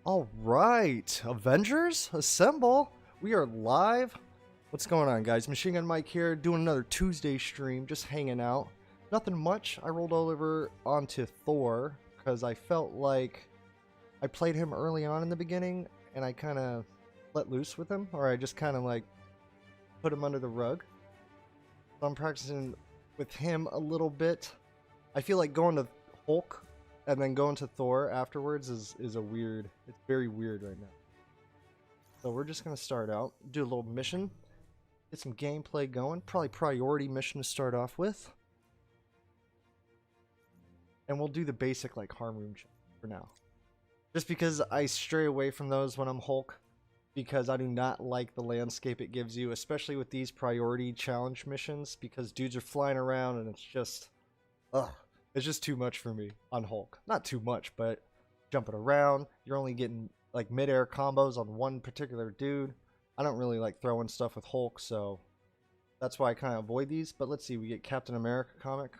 All right, Avengers, assemble. We are live. What's going on, guys? Machine Gun Mike here, doing another Tuesday stream, just hanging out. Nothing much. I rolled all over onto Thor because I felt like I played him early on in the beginning and I kind of let loose with him, or I just kind of like put him under the rug. So I'm practicing with him a little bit. I feel like going to Hulk and then going to Thor afterwards is a weird, it's very weird right now. So we're just going to start out, do a little mission, get some gameplay going, probably priority mission to start off with. And we'll do the basic like harm room for now. Just because I stray away from those when I'm Hulk, because I do not like the landscape it gives you, especially with these priority challenge missions, because dudes are flying around and it's just, ugh. It's just too much for me on Hulk. Not too much, but jumping around. You're only getting like mid-air combos on one particular dude. I don't really like throwing stuff with Hulk, so that's why I kind of avoid these. But let's see, we get Captain America comic.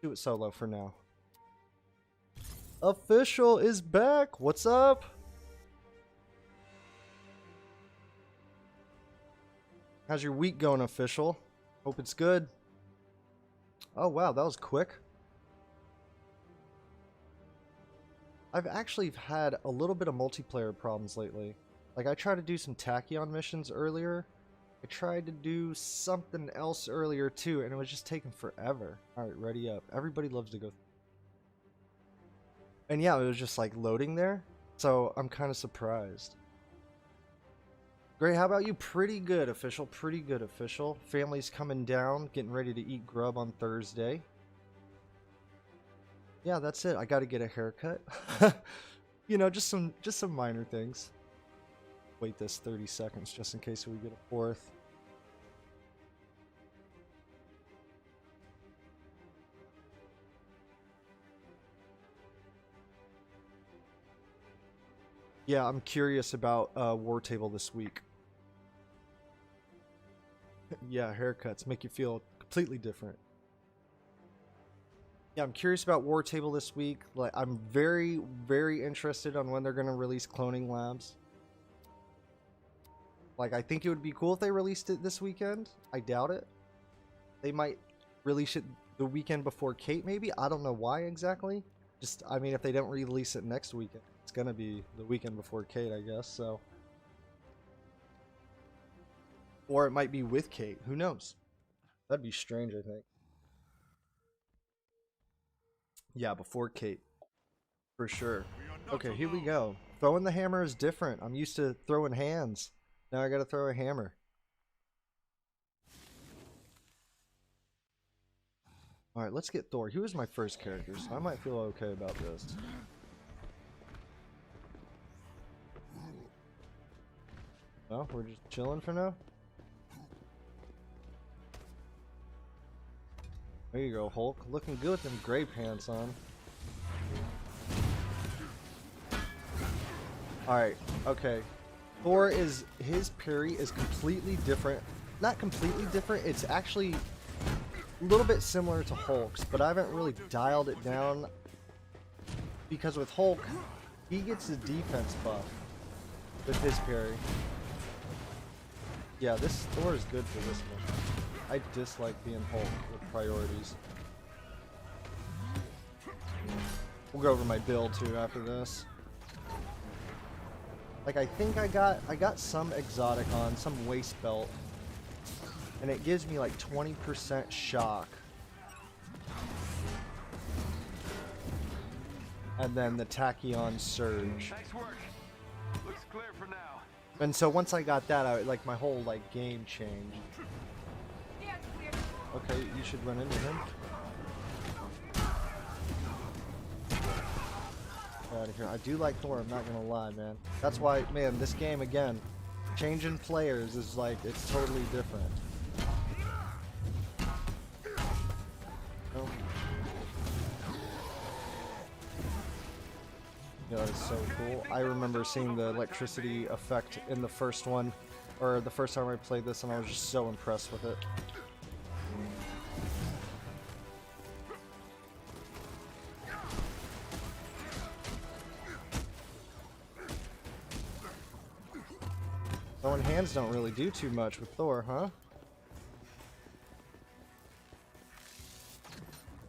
Do it solo for now. Official is back. What's up? How's your week going, Official? Hope it's good. Oh wow, that was quick. I've actually had a little bit of multiplayer problems lately. Like, I tried to do some Tachyon missions earlier. I tried to do something else earlier too, and it was just taking forever. Alright, ready up. Everybody loves to go. And yeah, it was just like loading there. So I'm kind of surprised. Great, how about you? Pretty good, Official. Pretty good, Official. Family's coming down, getting ready to eat grub on Thursday. Yeah, that's it. I got to get a haircut. You know, just some minor things. Wait this 30 seconds just in case we get a fourth. Yeah, I'm curious about War Table this week. Yeah, haircuts make you feel completely different. Yeah, I'm curious about War Table this week. Like, I'm very, very interested on when they're going to release Cloning Labs. Like, I think it would be cool if they released it this weekend. I doubt it. They might release it the weekend before Kate, maybe. I don't know why exactly. Just, I mean, if they don't release it next weekend, it's going to be the weekend before Kate, I guess, so. Or it might be with Kate. Who knows? That'd be strange, I think. Yeah, before Kate. For sure. Okay, here we go. Throwing the hammer is different. I'm used to throwing hands. Now I gotta throw a hammer. Alright, let's get Thor. He was my first character, so I might feel okay about this. Well, we're just chilling for now. There you go, Hulk. Looking good with them gray pants on. Alright, okay. Thor is, his parry is completely different. Not completely different, it's actually a little bit similar to Hulk's, but I haven't really dialed it down. Because with Hulk, he gets his defense buff with his parry. Yeah, this Thor is good for this one. I dislike being Hulk with priorities. We'll go over my build too after this. Like, I think I got some exotic on, some waist belt, and it gives me like 20% shock. And then the Tachyon surge. Nice work. Looks clear for now. And so once I got that, like my whole like game changed. Okay, you should run into him. Out of here. I do like Thor, I'm not gonna lie, man. That's why, man, this game again, changing players is like, it's totally different. Oh. Yeah, that is so cool. I remember seeing the electricity effect in the first one, or the first time I played this, and I was just so impressed with it. Throwing hands don't really do too much with Thor, huh?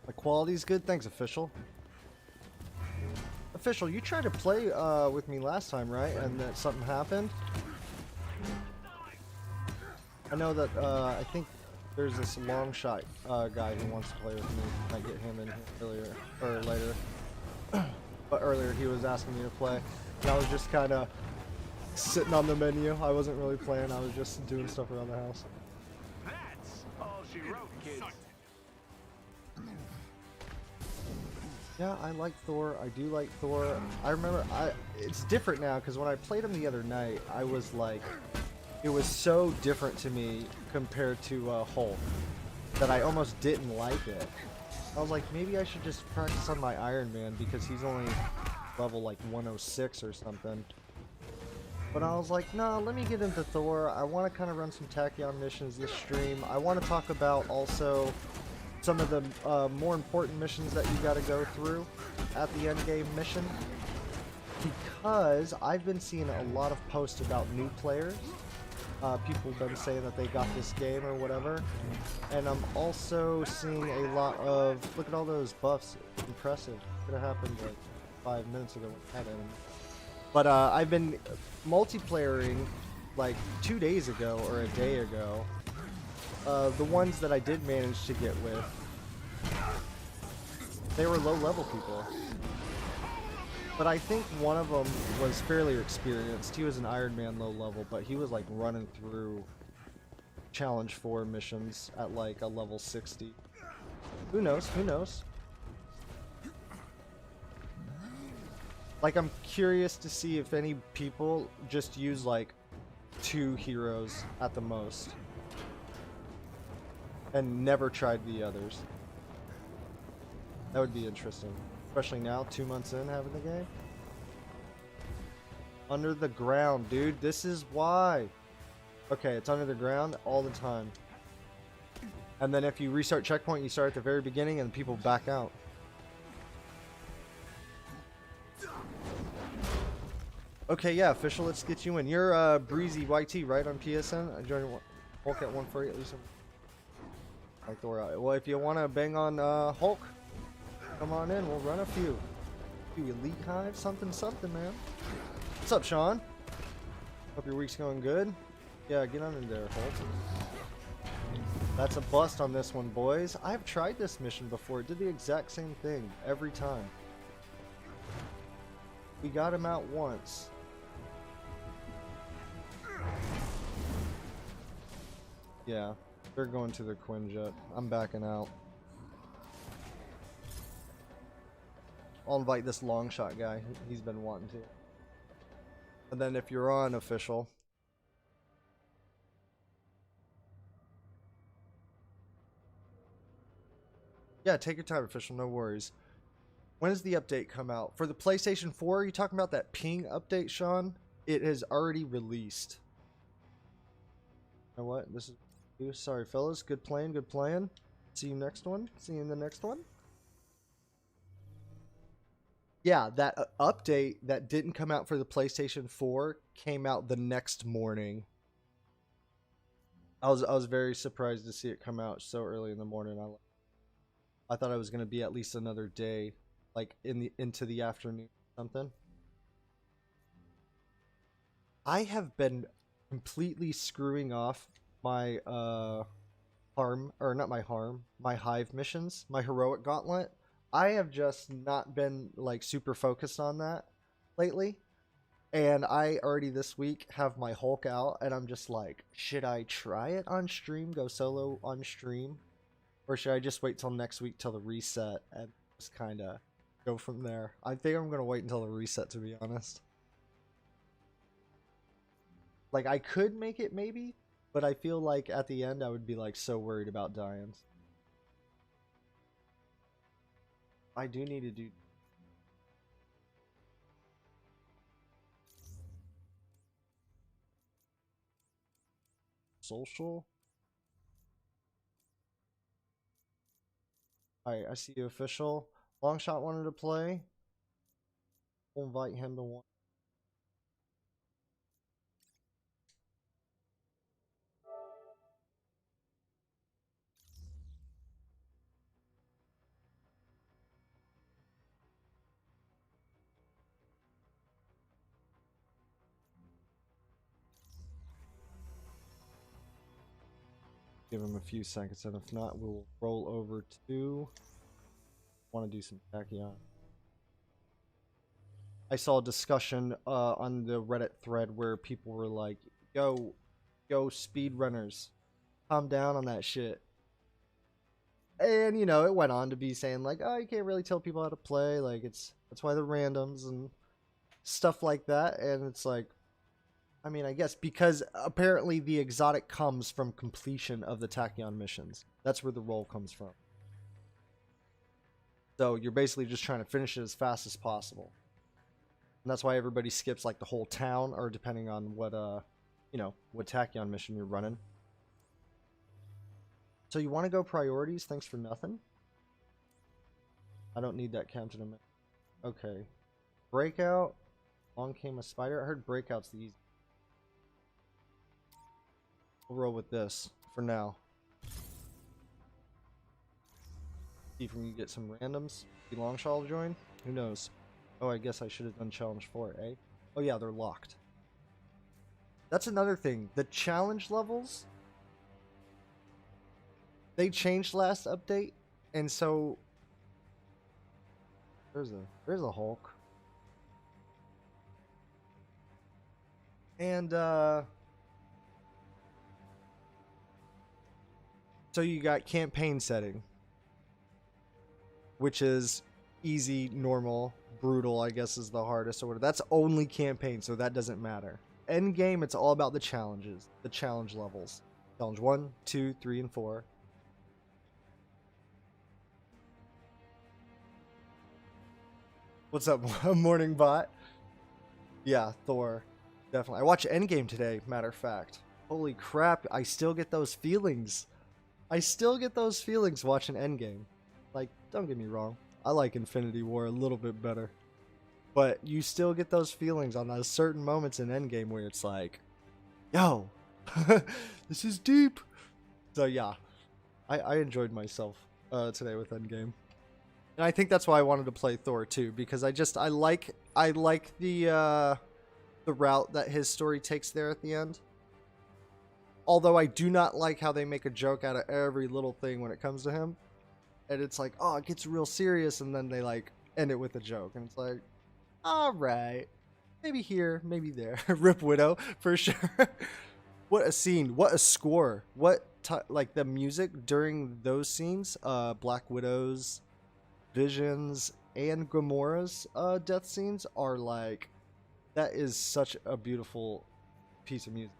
The quality's good. Thanks, Official. Official, you tried to play with me last time, right? And that something happened? I know that I think there's this long shot guy who wants to play with me. Might get him in here earlier or later. But earlier he was asking me to play. And I was just kind of sitting on the menu. I wasn't really playing. I was just doing stuff around the house. That's all she wrote, kids. Yeah, I like Thor. I do like Thor. I remember it's different now because when I played him the other night, I was like, it was so different to me compared to Hulk that I almost didn't like it. I was like, maybe I should just practice on my Iron Man because he's only level like 106 or something. But I was like, no, let me get into Thor. I want to kind of run some Tachyon missions this stream. I want to talk about also some of the more important missions that you got to go through at the end game mission, because I've been seeing a lot of posts about new players. People have been saying that they got this game or whatever, and I'm also seeing a lot of, look at all those buffs, impressive. Could have happened like 5 minutes ago when I had enemy. But I've been multiplayering like 2 days ago or a day ago. The ones that I did manage to get with, they were low-level people. But I think one of them was fairly experienced. He was an Iron Man low-level, but he was like running through Challenge 4 missions at like a level 60. Who knows? Who knows? Like, I'm curious to see if any people just use like 2 heroes at the most and never tried the others. That would be interesting. Especially now, 2 months in having the game. Under the ground, dude. This is why. Okay, it's under the ground all the time. And then if you restart checkpoint, you start at the very beginning and people back out. Okay, yeah, Official, let's get you in. You're Breezy YT, right, on PSN? I joined Hulk at 140 at least. Like Thor. Well, if you want to bang on Hulk, come on in. We'll run a few. Elite Hive, something, man. What's up, Sean? Hope your week's going good. Yeah, get on in there, Hulk. That's a bust on this one, boys. I've tried this mission before. It did the exact same thing every time. We got him out once. Yeah, they're going to the Quinjet. I'm backing out. I'll invite this long shot guy. He's been wanting to. And then if you're on, Official. Yeah, take your time, Official. No worries. When does the update come out? For the PlayStation 4, are you talking about that ping update, Sean? It has already released. You know what? This is... Sorry, fellas. Good playing, good playing. See you next one. See you in the next one. Yeah, that update that didn't come out for the PlayStation 4 came out the next morning. I was very surprised to see it come out so early in the morning. I thought it was going to be at least another day, like into the afternoon or something. I have been completely screwing off my my hive missions, my heroic gauntlet. I have just not been like super focused on that lately. And I already this week have my Hulk out, and I'm just like, should I try it on stream, go solo on stream? Or should I just wait till next week till the reset and just kind of go from there? I think I'm going to wait until the reset, to be honest. Like, I could make it maybe, but I feel like at the end I would be like so worried about dying. I do need to do... social? Alright, I see you, Official. Longshot wanted to play. We'll invite him to one. Give him a few seconds, and if not, we'll roll over to... want to do some tachyon. I saw a discussion on the Reddit thread where people were like, yo, speedrunners, calm down on that shit. And, you know, it went on to be saying, like, oh, you can't really tell people how to play. Like, that's why they're randoms and stuff like that. And it's like, I mean, I guess because apparently the exotic comes from completion of the tachyon missions. That's where the roll comes from. So you're basically just trying to finish it as fast as possible. And that's why everybody skips, like, the whole town, or depending on what, you know, what tachyon mission you're running. So you want to go priorities? Thanks for nothing. I don't need that Captain America. Okay. Breakout. Along came a spider. I heard Breakout's the easy. We'll roll with this for now. See if we can get some randoms. The Longshaw will join? Who knows? Oh, I guess I should have done challenge 4, eh? Oh yeah, they're locked. That's another thing. The challenge levels, they changed last update, and so there's a Hulk. And so you got campaign setting, which is easy, normal, brutal, I guess is the hardest or whatever. That's only campaign, so that doesn't matter. End game, it's all about the challenges, the challenge levels. Challenge 1, 2, 3, and 4. What's up, morning bot? Yeah, Thor. Definitely. I watched Endgame today, matter of fact. Holy crap, I still get those feelings. I still get those feelings watching Endgame. Like, don't get me wrong. I like Infinity War a little bit better. But you still get those feelings on those certain moments in Endgame where it's like, yo, this is deep. So yeah, I enjoyed myself today with Endgame. And I think that's why I wanted to play Thor too, because I like the route that his story takes there at the end. Although I do not like how they make a joke out of every little thing when it comes to him. And it's like, oh, it gets real serious, and then they like end it with a joke, and it's like, all right, maybe here, maybe there. Rip Widow for sure. What a scene! What a score! What like the music during those scenes? Black Widow's, Vision's, and Gamora's death scenes are like, that is such a beautiful piece of music.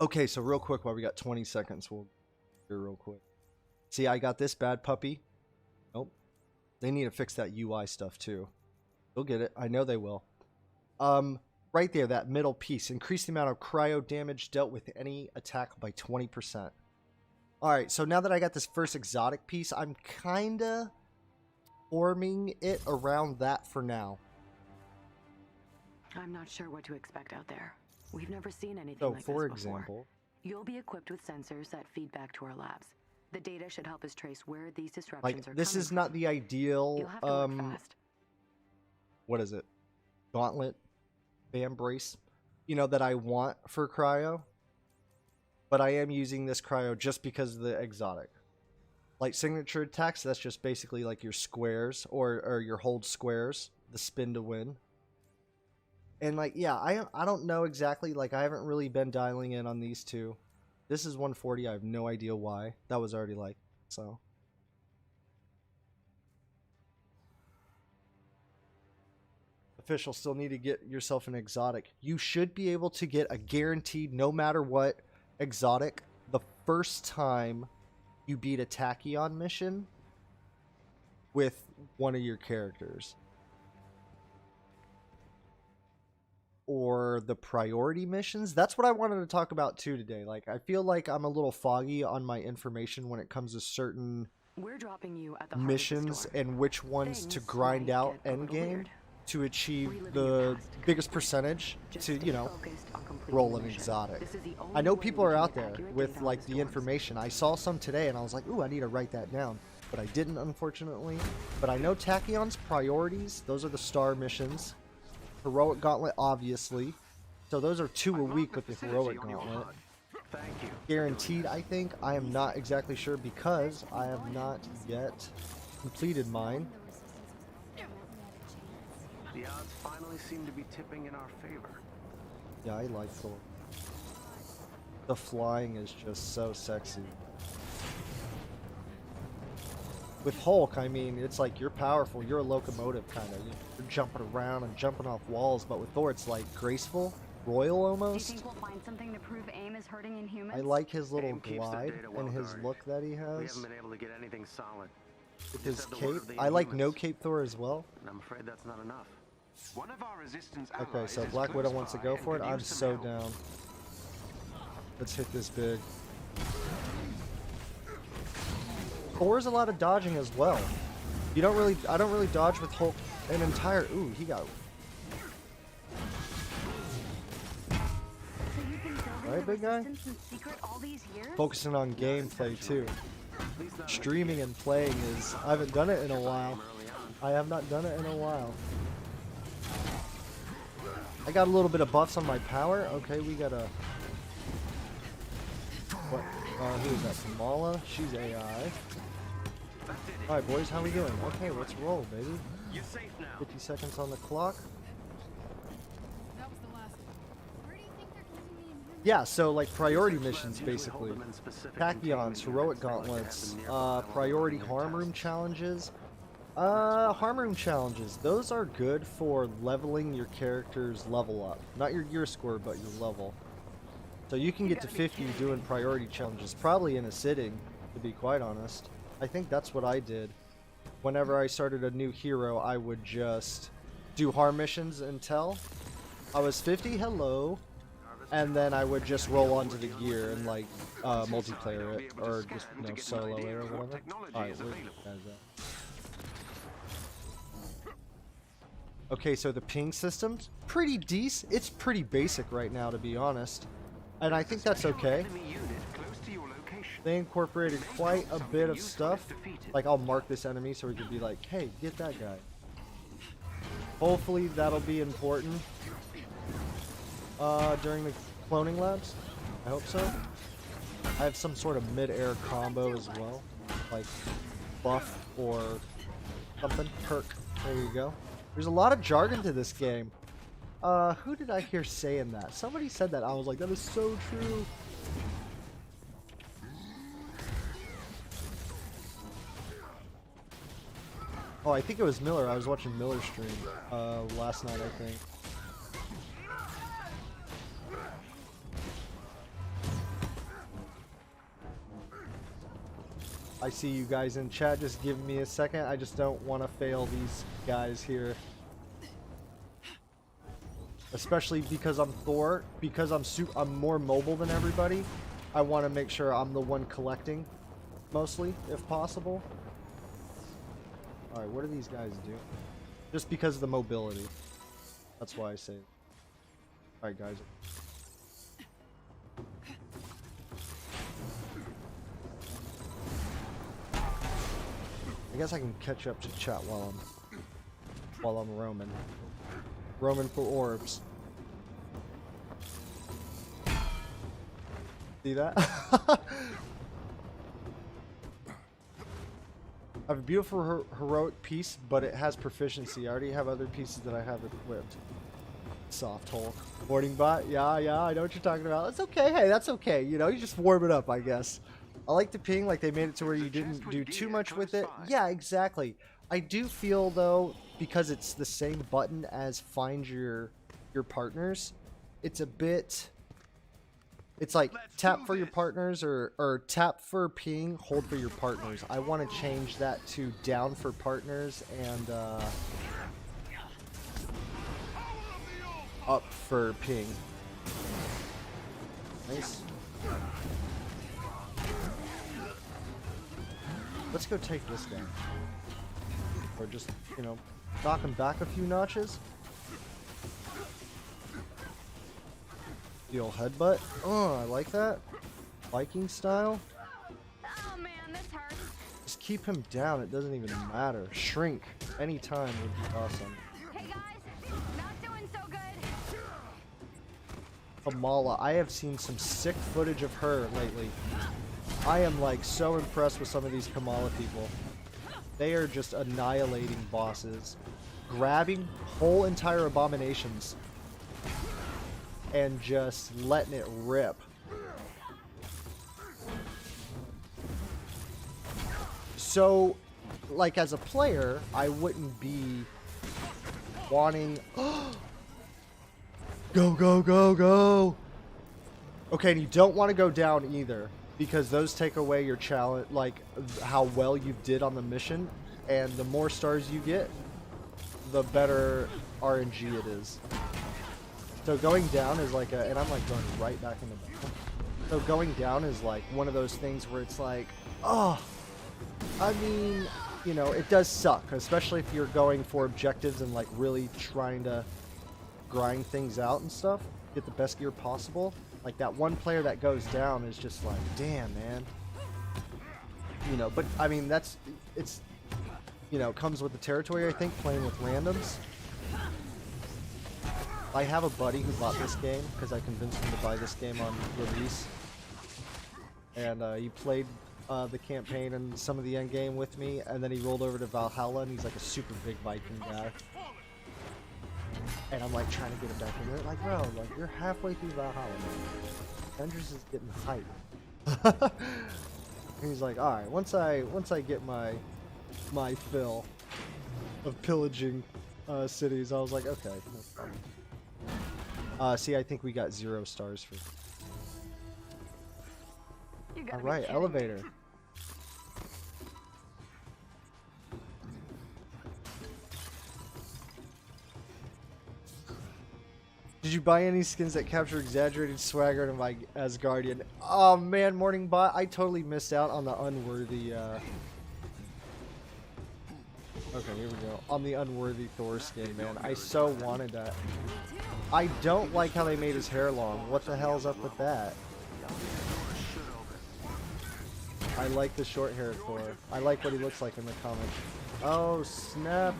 Okay, so real quick, while we got 20 seconds, we'll do real quick. See, I got this bad puppy. Nope. They need to fix that UI stuff too. They'll get it. I know they will. Right there, that middle piece. Increase the amount of cryo damage dealt with any attack by 20%. Alright, so now that I got this first exotic piece, I'm kinda forming it around that for now. I'm not sure what to expect out there. We've never seen anything So, like this for before. example, You'll be equipped with sensors that feed back to our labs. The data should help us trace where these disruptions like, are this coming is not from. the ideal, You'll have to work fast. what is it? Gauntlet, bam brace, you know, that I want for cryo. But I am using this cryo just because of the exotic. Like signature attacks, that's just basically like your squares or your hold squares, the spin to win. And like, yeah, I don't know exactly, like I haven't really been dialing in on these two. This is 140, I have no idea why. That was already like, so. Official, still need to get yourself an exotic. You should be able to get a guaranteed, no matter what, exotic the first time you beat a tachyon mission with one of your characters. Or the priority missions. That's what I wanted to talk about too today. Like, I feel like I'm a little foggy on my information when it comes to certain We're dropping you at the missions store. and which ones to Things grind might out get a little endgame weird. to achieve Reliving the your past. biggest percentage Just to, stay you know, focused on completing roll the an mission. exotic. This is the only I know way people we are can out get there accurate with data on like the the storms. information. I saw some today and I was like, ooh, I need to write that down. But I didn't, unfortunately. But I know Tachyon's priorities. Those are the star missions. Heroic Gauntlet, obviously. So those are 2 a week with the heroic on your gauntlet. HUD. Thank you. Guaranteed, I think. I am not exactly sure because I have not yet completed mine. The odds finally seem to be tipping in our favor. Yeah, I like Thor. The flying is just so sexy. With Hulk, I mean, it's like you're powerful. You're a locomotive kind of. You're jumping around and jumping off walls. But with Thor, it's like graceful, royal Do you almost. think we'll find something to prove AIM is hurting Inhumans? I like his little AIM keeps their glide data well and his guarded. look that he We has. haven't been able to get anything solid. With Just his have the word cape. of the I like no Inhumans. cape Thor as well. And I'm afraid that's not enough. One of our resistance Okay, allies so is Black Widow close wants to by go and for it. could I'm use some so help. down. Let's hit this big. Thor's a lot of dodging as well. I don't really dodge with Hulk an entire. Ooh, he got. So you've been building Right, the big guy? resistance in secret all these years? Focusing on gameplay too. At least not Streaming and playing is. I haven't done it in a while. early on. I have not done it in a while. I got a little bit of buffs on my power. Okay, we got a. What? Who is that? Kamala? She's AI. Alright, boys, how we doing? Okay, let's roll, baby. You're safe now. 50 seconds on the clock. That was the last one. Where do you think they're keeping the Inhumans? Yeah, so like priority Research missions labs usually basically. hold them in specific Tachyons, containment heroic units. They like to have gauntlets, them nearby while they're priority running their harm room tests. challenges. Harm room challenges. Those are good for leveling your character's level up. Not your gear score, but your level. So you can get to 50 doing priority challenges, probably in a sitting, to be quite honest. I think that's what I did. Whenever I started a new hero, I would just do harm missions until I was 50, hello, and then I would just roll onto the gear and like multiplayer it, or just, you know, solo it or whatever. Alright, where are you guys at? Okay, so the ping system's pretty decent. It's pretty basic right now, to be honest. And I think that's okay. Enemy unit close to your location. They incorporated quite a bit of stuff. Like, I'll mark this enemy so we can be like, hey, get that guy. Hopefully that'll be important during the cloning labs. I hope so. I have some sort of mid-air combo as well. Like, buff or something. Perk. There you go. There's a lot of jargon to this game. Who did I hear saying that? Somebody said that. I was like, that is so true. Oh, I think it was Miller. I was watching Miller's stream last night, I think. I see you guys in chat. Just give me a second. I just don't want to fail these guys here. Especially because I'm Thor, because I'm more mobile than everybody. I want to make sure I'm the one collecting, mostly, if possible. All right, what do these guys do? Just because of the mobility. That's why I say it. All right, guys. I guess I can catch up to chat while I'm roaming. Roaming for orbs. See that? I have a beautiful heroic piece, but it has proficiency. I already have other pieces that I have equipped. Soft Hulk. Boarding bot? Yeah, I know what you're talking about. That's okay. Hey, that's okay. You know, you just warm it up, I guess. I like the ping, like they made it to where you didn't do too much with it. Yeah, exactly. I do feel, though, because it's the same button as find your partners, it's a bit... It's like tap for your partners or tap for ping, hold for your partners. I want to change that to down for partners and up for ping. Nice. Let's go take this guy. Or just, you know, knock him back a few notches. The old headbutt. Oh, I like that. Viking style. Oh man, this hurts. Just keep him down. It doesn't even matter. Shrink anytime would be awesome. Hey guys, not doing so good. Kamala. I have seen some sick footage of her lately. I am like so impressed with some of these Kamala people. They are just annihilating bosses, grabbing whole entire abominations and just letting it rip. So, like, as a player, I wouldn't be wanting... Go, go, go, go! Okay, and you don't want to go down either, because those take away your challenge, like, how well you did on the mission, and the more stars you get, the better RNG it is. So going down is like a... And I'm, like, going right back in the battle. So going down is, like, one of those things where it's like, oh... I mean, you know, it does suck, especially if you're going for objectives and like really trying to grind things out and stuff, get the best gear possible. Like that one player that goes down is just like, damn, man. You know, but I mean, it's, you know, comes with the territory, I think, playing with randoms. I have a buddy who bought this game because I convinced him to buy this game on release. And he played the campaign and some of the end game with me, and then he rolled over to Valhalla, and he's like a super big Viking guy. And I'm like trying to get him back in there, like, bro, like you're halfway through Valhalla, man. Avengers is getting hype. And he's like, all right, once I get my fill of pillaging cities, I was like, okay, no problem. See, I think we got 0 stars for. All right, elevator. Did you buy any skins that capture exaggerated swagger to my Asgardian? Oh man, Morning Bot, I totally missed out on the unworthy. Okay, here we go. On the unworthy Thor skin, man. I so wanted that. I don't like how they made his hair long. What the hell's up with that? I like the short hair Thor. I like what he looks like in the comic. Oh, snap.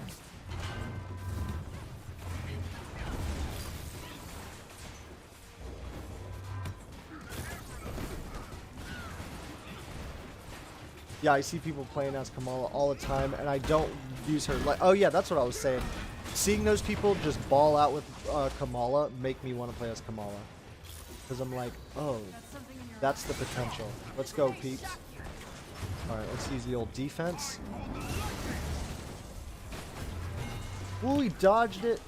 Yeah, I see people playing as Kamala all the time, and I don't use her like... Oh, yeah, that's what I was saying. Seeing those people just ball out with Kamala make me want to play as Kamala. Because I'm like, oh, that's the potential. Let's go, peeps. Alright, let's use the old defense. Ooh, he dodged it.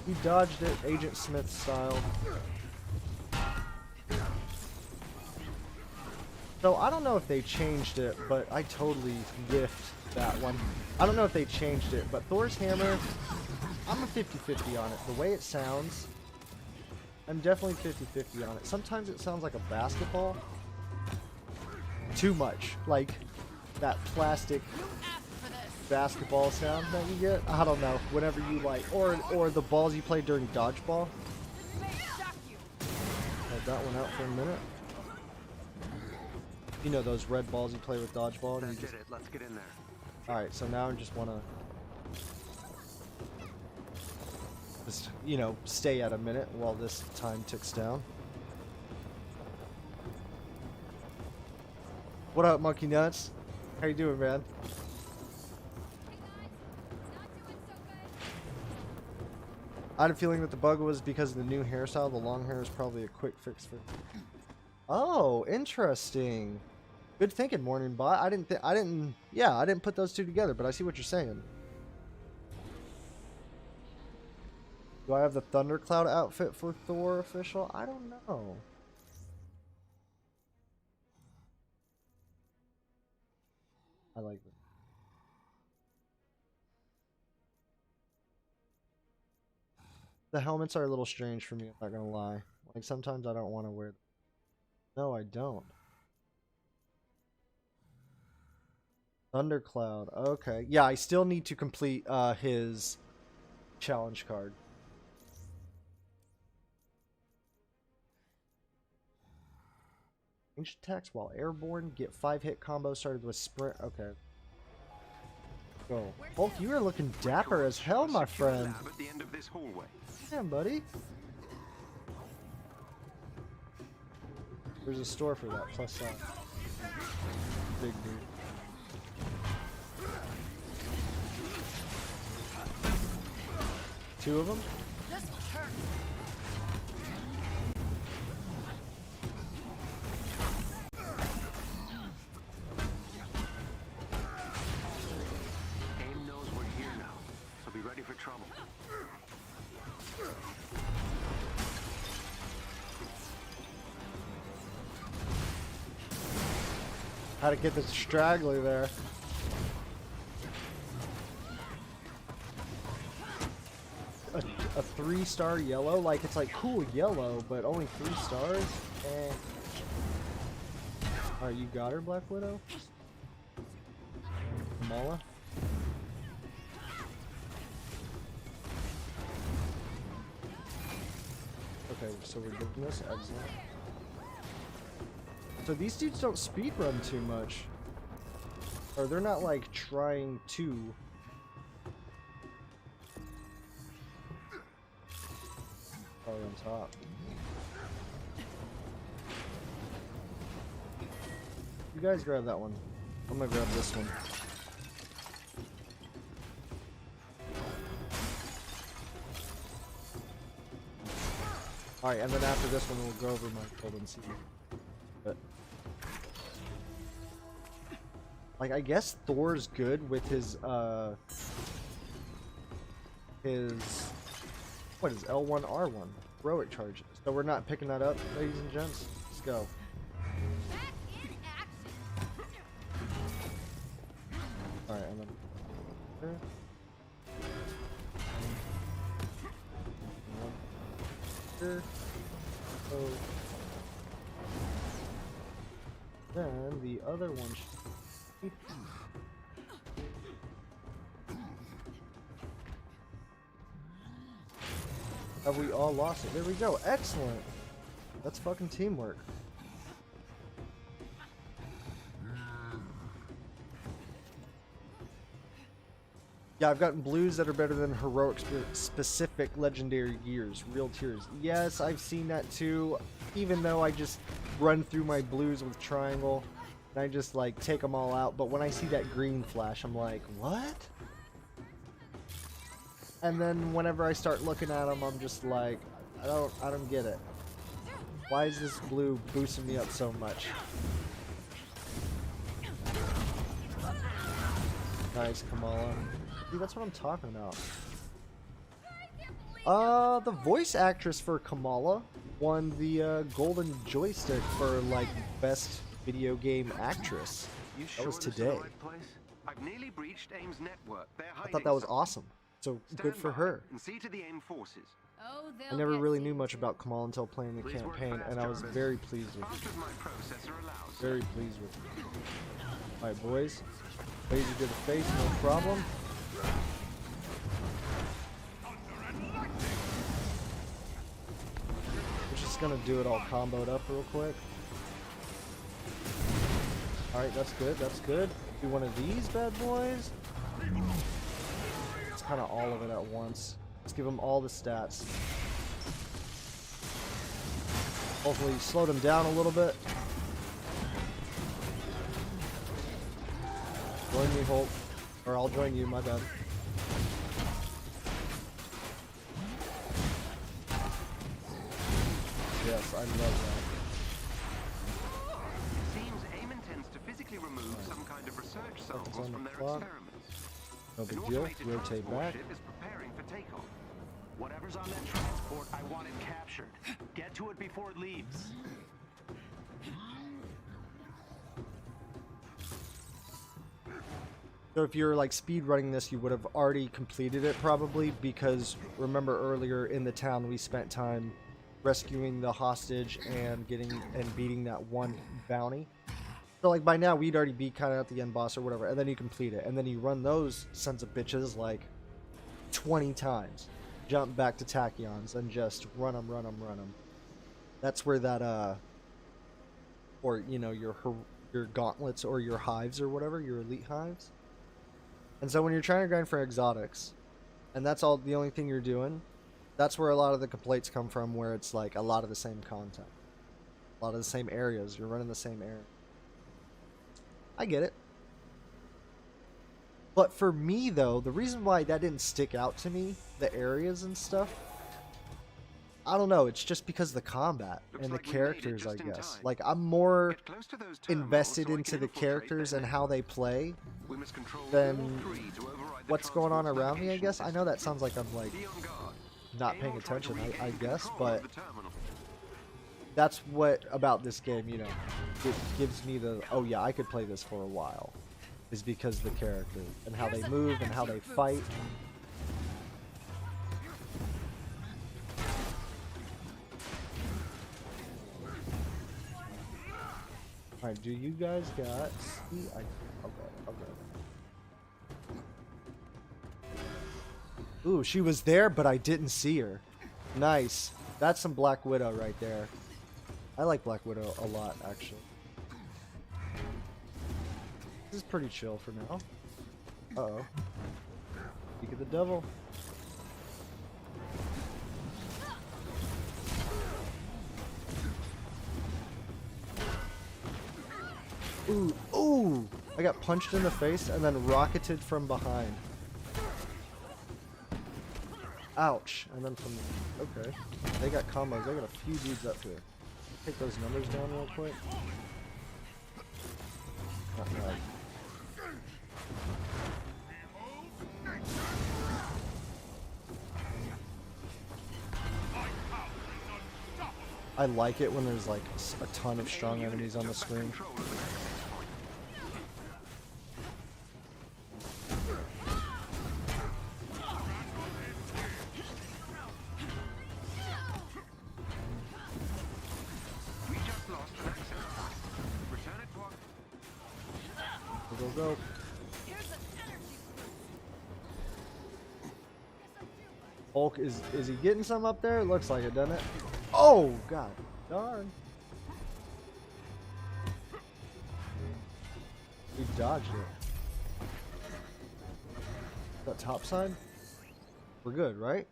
He dodged it, Agent Smith style. So, I don't know if they changed it, but I totally whiffed that one. I don't know if they changed it, but Thor's hammer, I'm a 50-50 on it. The way it sounds, I'm definitely 50-50 on it. Sometimes it sounds like a basketball. Too much. Like that plastic basketball sound that you get. I don't know. Whenever you like, or the balls you play during dodgeball. Hold that one out for a minute. You know those red balls you play with dodgeball? And you just... Let's get in there. Alright, so now I just want to you know, stay at a minute while this time ticks down. What up, Monkey Nuts? How you doing, man? I had a feeling that the bug was because of the new hairstyle. The long hair is probably a quick fix for... Oh, interesting. Good thinking, Morning Bot. I didn't put those two together, but I see what you're saying. Do I have the Thundercloud outfit for Thor official? I don't know. I like it. The helmets are a little strange for me, I'm not gonna lie. Like, sometimes I don't want to wear them. No, I don't. Thundercloud. Okay. Yeah, I still need to complete his challenge card. Ranged attacks while airborne. Get 5-hit combo started with sprint. Okay. Go. Hulk, you are looking dapper as hell, my friend. At the end of this hallway. Damn, buddy. There's a store for that, plus size. Big dude. Two of them? This will hurt. AIM knows we're here now, so be ready for trouble. How to get the straggler there. A 3-star yellow? Like, it's like cool yellow, but only 3 stars? Eh. Alright, you got her, Black Widow? Kamala? Okay, so we're doing this. Excellent. So these dudes don't speedrun too much. Or they're not like trying to. Oh, on top. You guys grab that one. I'm gonna grab this one. Alright, and then after this one we'll go over my golden seed. But like, I guess Thor's good with his what is L1 R1 heroic charges. So we're not picking that up, ladies and gents. Let's go. Back in action. Alright, and then here. So then the other one should... Have we all lost it? There we go. Excellent. That's fucking teamwork. Yeah, I've gotten blues that are better than heroic specific legendary gears, real tiers. Yes, I've seen that too, even though I just run through my blues with triangle and I just like take them all out. But when I see that green flash, I'm like, what? And then whenever I start looking at them, I'm just like, I don't get it. Why is this blue boosting me up so much? Nice, Kamala. See, that's what I'm talking about. The voice actress for Kamala won the golden joystick for like best video game actress. That was today. I've nearly breached AIM's network. I thought that was awesome. So good for her. And see to the AIM forces. Oh, I never really knew much about Kamala until playing the campaign, and I was very pleased with it. Very pleased with it. Alright, boys. Laser to the face, no problem. We're just gonna do it all comboed up real quick. Alright, that's good, that's good. Do one of these bad boys. It's kind of all of it at once. Let's give them all the stats. Hopefully slow them down a little bit. Join me, Hulk. Or I'll join you, my bad. Yes, I love that. Seems AIM intends to physically remove some kind of research samples from their clock. experiments. No big deal. Rotate back. Ship is preparing for takeoff. Whatever's on that transport, I want it captured. Get to it before it leaves. So if you're like speed running this, you would have already completed it probably, because remember earlier in the town we spent time rescuing the hostage and beating that one bounty. So like by now we'd already be kind of at the end boss or whatever, and then you complete it, and then you run those sons of bitches like 20 times, jump back to tachyons and just run them. That's where that or you know, your gauntlets or your hives or whatever, your elite hives. And so when you're trying to grind for exotics, and that's all the only thing you're doing, that's where a lot of the complaints come from, where it's like a lot of the same content. A lot of the same areas. You're running the same area. I get it. But for me, though, the reason why that didn't stick out to me, the areas and stuff, I don't know. It's just because of the combat and the characters, I guess. Like, I'm more invested into the characters and how they play than what's going on around me, I guess. I know that sounds like I'm, like, not paying attention, I guess, but that's what about this game, you know, it gives me the, oh yeah, I could play this for a while, is because of the characters and how they move and how they fight. Alright, do you guys got... okay, okay. Ooh, she was there, but I didn't see her. Nice. That's some Black Widow right there. I like Black Widow a lot, actually. This is pretty chill for now. Uh-oh. Speak of the devil. Ooh, ooh! I got punched in the face and then rocketed from behind. Ouch. And then from... okay. They got combos. They got a few dudes up here. Take those numbers down real quick. Not bad. I like it when there's like a ton of strong enemies on the screen. Go. Hulk, is he getting some up there? It looks like it, doesn't it? Oh, god darn. We dodged it. That top side? We're good, right?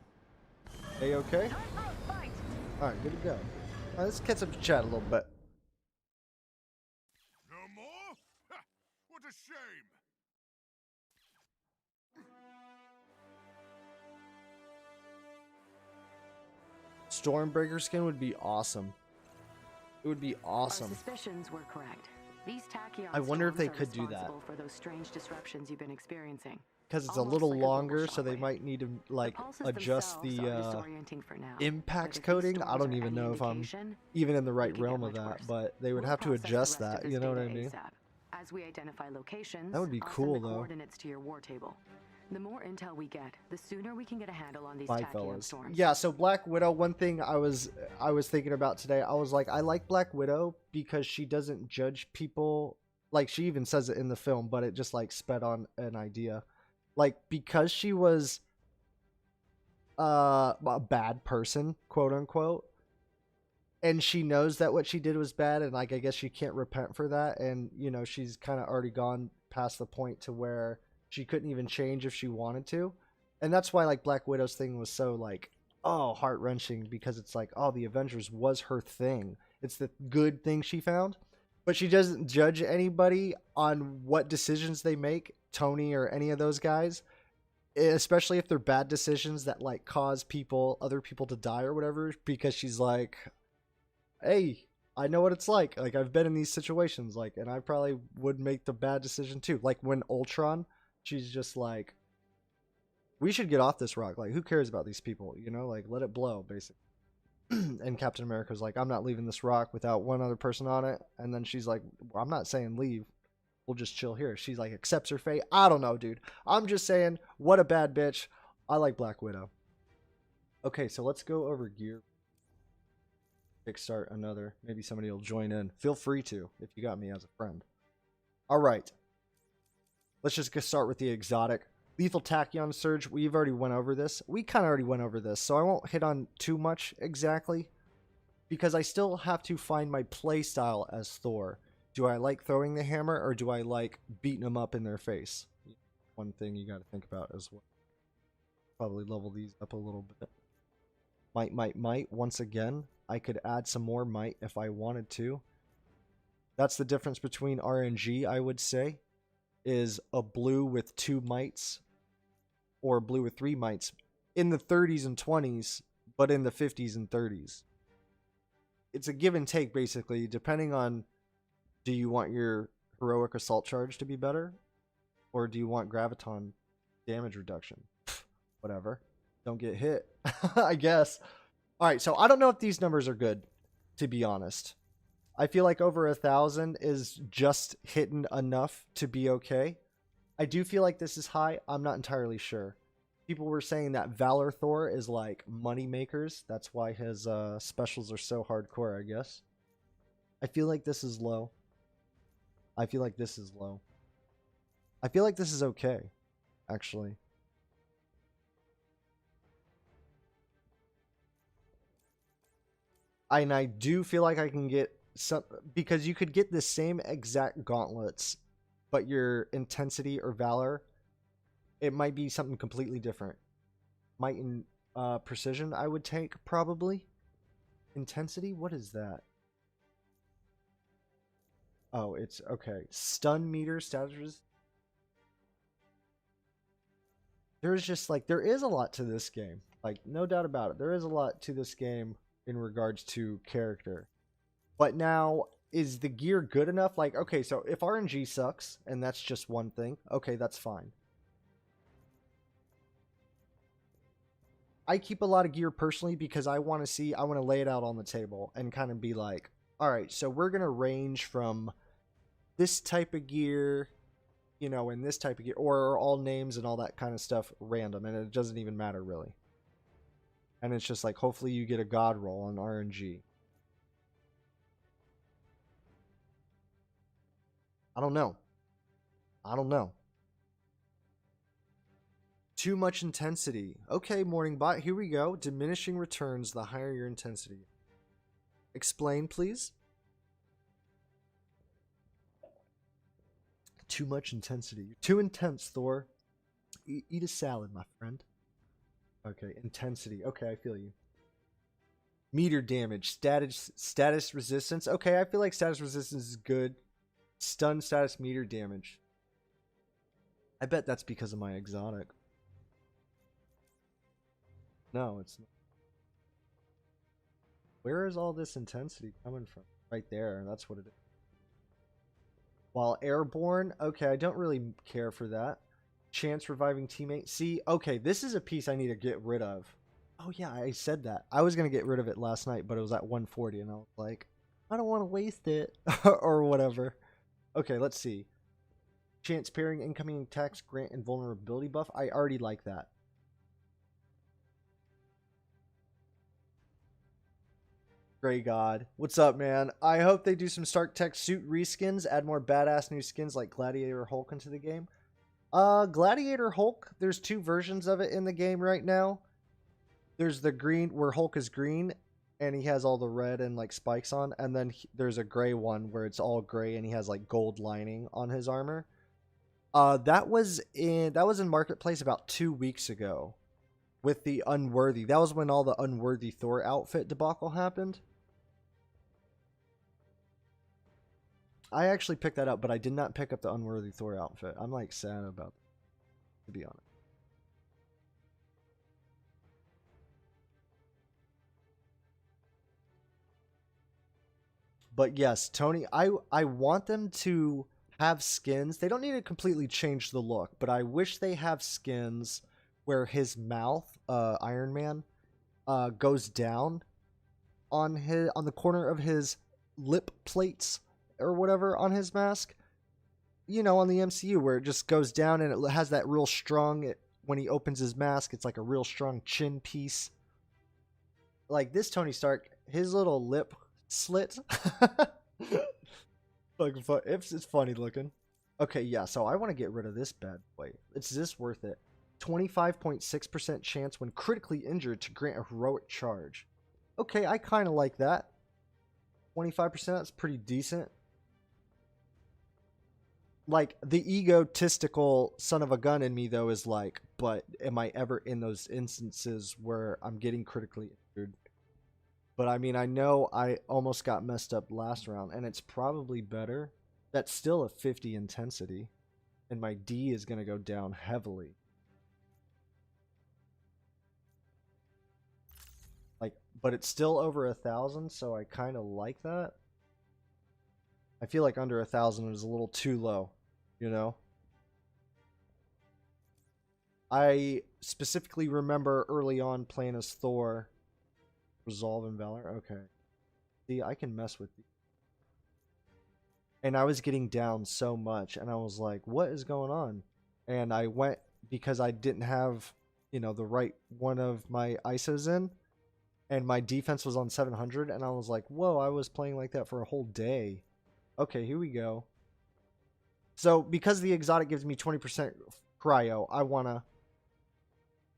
Hey, okay? Alright, good to go. Alright, let's catch up to chat a little bit. No more? Ha, what a shame! Stormbreaker skin would be awesome. It would be awesome. Our suspicions were correct. These tachyon I wonder if they storms are could do that. responsible for those strange disruptions you've been experiencing. Because it's a Almost little like a longer, so bullshot they wave. might need to like pulses adjust themselves the are disorienting for now, impact but if these coding. I storms don't are even any know if I'm indication, even in the it right could get realm of much that, worse. but they would We'll have to process the adjust rest of that, this you know what I data mean? ASAP. As we identify locations, That would be I'll cool, send the though. coordinates to your war table. The more intel we get, the sooner we can get a handle on these Bye, tachyon fellas. storms. Yeah, so Black Widow, one thing I was thinking about today, I was like, I like Black Widow because she doesn't judge people. Like, she even says it in the film, but it just like sped on an idea. Like, because she was a bad person, quote unquote, and she knows that what she did was bad, and like I guess she can't repent for that, and you know, she's kind of already gone past the point to where she couldn't even change if she wanted to. And that's why like Black Widow's thing was so like, oh, heart-wrenching, because it's like, oh, the Avengers was her thing. It's the good thing she found. But she doesn't judge anybody on what decisions they make, Tony or any of those guys, especially if they're bad decisions that like cause other people to die or whatever, because she's like, hey, I know what it's like. Like, I've been in these situations, like, and I probably would make the bad decision too. Like when Ultron, she's just like, we should get off this rock. Like, who cares about these people? You know, like, let it blow, basically. And Captain America's like, I'm not leaving this rock without one other person on it. And then she's like, well, I'm not saying leave. We'll just chill here. She's like, accepts her fate. I don't know, dude. I'm just saying, what a bad bitch. I like Black Widow. Okay, so let's go over gear. Kickstart another. Maybe somebody will join in. Feel free to, if you got me as a friend. All right. Let's just start with the exotic. Lethal Tachyon Surge, we've already went over this. We kind of already went over this, so I won't hit on too much exactly, because I still have to find my play style as Thor. Do I like throwing the hammer, or do I like beating them up in their face? One thing you got to think about as well. Probably level these up a little bit. Might, once again. I could add some more might if I wanted to. That's the difference between RNG, I would say, is a blue with 2 mites or a blue with 3 mites in the 30s and 20s, but in the 50s and 30s. It's a give and take, basically, depending on, do you want your heroic assault charge to be better, or do you want graviton damage reduction? Whatever. Don't get hit, I guess. All right, so I don't know if these numbers are good, to be honest. I feel like over 1,000 is just hitting enough to be okay. I do feel like this is high. I'm not entirely sure. People were saying that Valor Thor is like money makers. That's why his specials are so hardcore, I guess. I feel like this is low. I feel like this is low. I feel like this is okay, actually. And I do feel like I can get some, because you could get the same exact gauntlets, but your intensity or valor, it might be something completely different. Might and precision, I would take probably. Intensity, what is that? Oh, it's okay. Stun meter, status. There's just like, there is a lot to this game. Like, no doubt about it. There is a lot to this game in regards to character. But now, is the gear good enough? Like, okay, so if RNG sucks, and that's just one thing, okay, that's fine. I keep a lot of gear personally because I want to lay it out on the table and kind of be like, all right, so we're going to range from this type of gear, you know, and this type of gear, or all names and all that kind of stuff random, and it doesn't even matter really. And it's just like, hopefully you get a god roll on RNG. I don't know. I don't know. Too much intensity. Okay, morning bot, here we go. Diminishing returns the higher your intensity. Explain, please. Too much intensity. You're too intense, Thor. Eat a salad, my friend. Okay, intensity. Okay, I feel you. Meter damage. Status resistance. Okay, I feel like status resistance is good. Stun status meter damage. I bet that's because of my exotic. No, it's not. Where is all this intensity coming from? Right there. That's what it is. While airborne, okay, I don't really care for that. Chance reviving teammate. See, okay, this is a piece I need to get rid of. Oh yeah, I said that. I was going to get rid of it last night, but it was at 140, and I was like, I don't want to waste it. Or whatever. Okay, let's see. Chance pairing incoming attacks grant invulnerability buff. I already like that. Gray God. What's up, man? I hope they do some Stark Tech suit reskins, add more badass new skins like Gladiator Hulk into the game. Gladiator Hulk, there's 2 versions of it in the game right now. There's the green, where Hulk is green, and he has all the red and like spikes on, and then there's a gray one where it's all gray and he has like gold lining on his armor. That was in Marketplace about 2 weeks ago with the Unworthy. That was when all the Unworthy Thor outfit debacle happened. I actually picked that up, but I did not pick up the Unworthy Thor outfit. I'm like sad about it, to be honest. But yes, Tony, I want them to have skins. They don't need to completely change the look, but I wish they have skins where his mouth, Iron Man, goes down on the corner of his lip plates or whatever on his mask. You know, on the MCU where it just goes down and it has that real strong, when he opens his mask, it's like a real strong chin piece. Like this Tony Stark, his little lip slit. It's funny looking. Okay, yeah, so I want to get rid of this bad boy. Is this worth it? 25.6% chance when critically injured to grant a heroic charge. Okay, I kind of like that. 25%, that's pretty decent. Like, the egotistical son of a gun in me, though, is like, but am I ever in those instances where I'm getting critically injured? But I mean, I know I almost got messed up last round, and it's probably better. That's still a 50 intensity, and my D is going to go down heavily. Like, but it's still over 1,000, so I kind of like that. I feel like under 1,000 is a little too low, you know? I specifically remember early on playing as Thor. Resolve and Valor? Okay. See, I can mess with these. And I was getting down so much, and I was like, what is going on? And I went, because I didn't have, you know, the right one of my ISOs in, and my defense was on 700, and I was like, whoa, I was playing like that for a whole day. Okay, here we go. So, because the exotic gives me 20% cryo, I want to...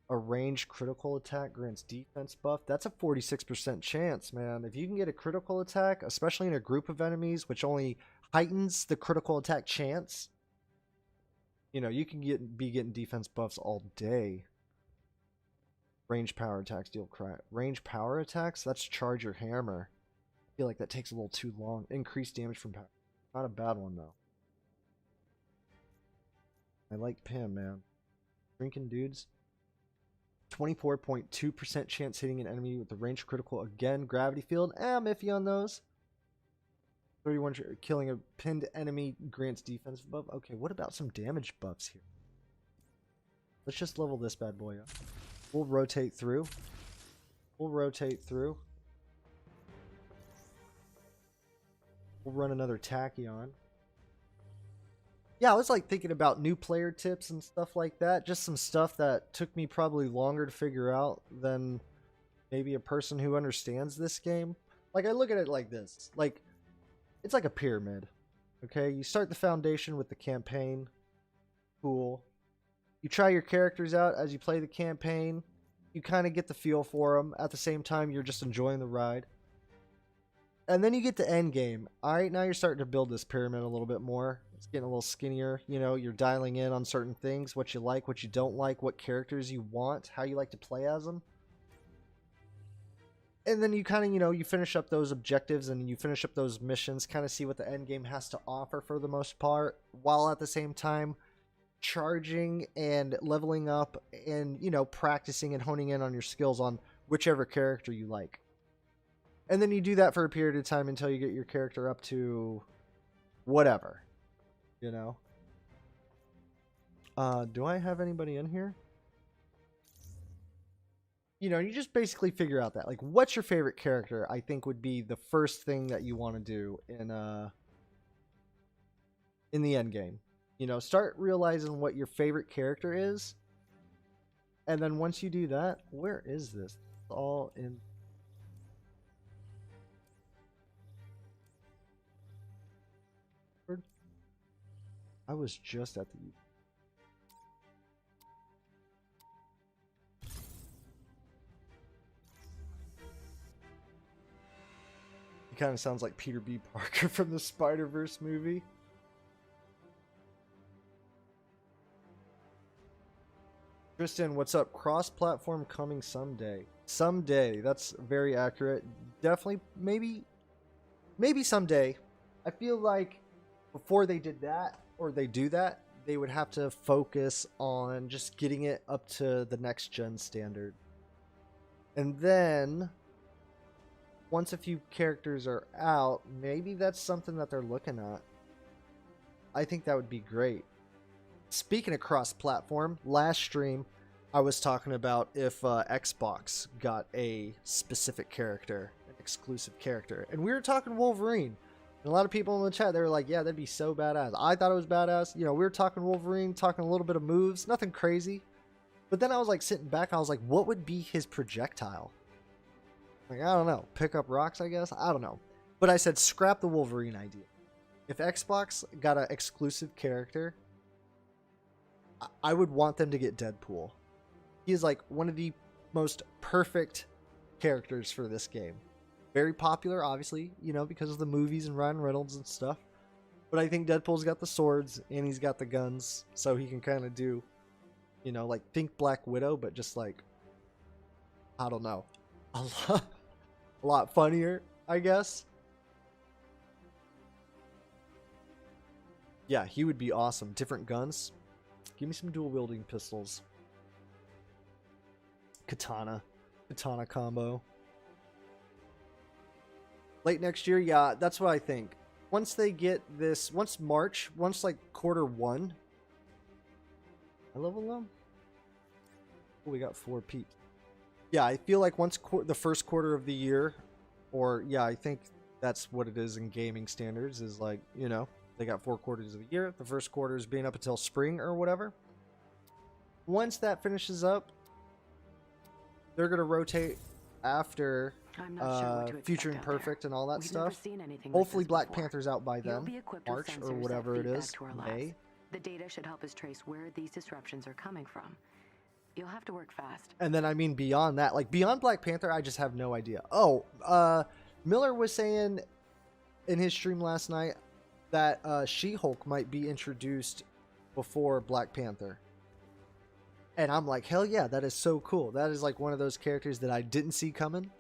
A ranged critical attack grants defense buff. That's a 46% chance, man. If you can get a critical attack, especially in a group of enemies, which only heightens the critical attack chance, you know, you can be getting defense buffs all day. Range power attacks deal crap. Range power attacks? That's charge your hammer. I feel like that takes a little too long. Increased damage from power. Not a bad one, though. I like Pim, man. Drinking dudes. 24.2% chance hitting an enemy with the range critical. Again, gravity field. I'm iffy on those. 31 killing a pinned enemy grants defense buff. Okay, what about some damage buffs here? Let's just level this bad boy up. We'll rotate through. We'll rotate through. We'll run another Tachyon. Yeah, I was like thinking about new player tips and stuff like that. Just some stuff that took me probably longer to figure out than maybe a person who understands this game. Like, I look at it like this. Like, it's like a pyramid. Okay, you start the foundation with the campaign. Cool. You try your characters out as you play the campaign. You kind of get the feel for them. At the same time, you're just enjoying the ride. And then you get to end game. All right, now you're starting to build this pyramid a little bit more. It's getting a little skinnier. You know, you're dialing in on certain things, what you like, what you don't like, what characters you want, how you like to play as them. And then you kind of, you know, you finish up those objectives and you finish up those missions, kind of see what the end game has to offer for the most part, while at the same time charging and leveling up and, you know, practicing and honing in on your skills on whichever character you like. And then you do that for a period of time until you get your character up to whatever, you know. Do I have anybody in here? You know, you just basically figure out that, like, what's your favorite character, I think would be the first thing that you want to do in the end game. You know, start realizing what your favorite character is. And then once you do that, where is this? It's all in... I was just at the... He kind of sounds like Peter B. Parker from the Spider-Verse movie. Tristan, what's up? Cross-platform coming someday. Someday. That's very accurate. Definitely, maybe someday. I feel like before they did that, or they do that, they would have to focus on just getting it up to the next gen standard. And then once a few characters are out, maybe that's something that they're looking at. I think that would be great. Speaking of cross-platform, last stream I was talking about if Xbox got a specific character, an exclusive character. And we were talking Wolverine. And a lot of people in the chat, they were like, yeah, that'd be so badass. I thought it was badass. You know, we were talking Wolverine, talking a little bit of moves, nothing crazy. But then I was like sitting back, I was like, what would be his projectile? Like, I don't know. Pick up rocks, I guess? I don't know. But I said, scrap the Wolverine idea. If Xbox got an exclusive character, I would want them to get Deadpool. He is like one of the most perfect characters for this game. Very popular, obviously, you know, because of the movies and Ryan Reynolds and stuff. But I think Deadpool's got the swords and he's got the guns, so he can kind of do, you know, like think Black Widow, but just like, I don't know, a lot funnier, I guess. Yeah, he would be awesome. Different guns. Give me some dual wielding pistols. Katana combo. Late next year, yeah, that's what I think. Once they get this, once like Q1, I level them. Oh, we got 4 peeps. Yeah, I feel like once the first quarter of the year, or yeah, I think that's what it is in gaming standards, is like, you know, they got 4 quarters of the year. The first quarter is being up until spring or whatever. Once that finishes up, they're going to rotate after I'm not sure what to Future expect out Imperfect there. and all that We've never stuff. seen anything Hopefully like this Black before. Panther's out by You'll then, be equipped March with or sensors that whatever it feed back is, to our labs. May. The data should help us trace where these disruptions are coming from. You'll have to work fast. And then, I mean, beyond that, like beyond Black Panther, I just have no idea. Oh, Miller was saying in his stream last night that She-Hulk might be introduced before Black Panther. And I'm like, hell yeah, that is so cool. That is like one of those characters that I didn't see coming.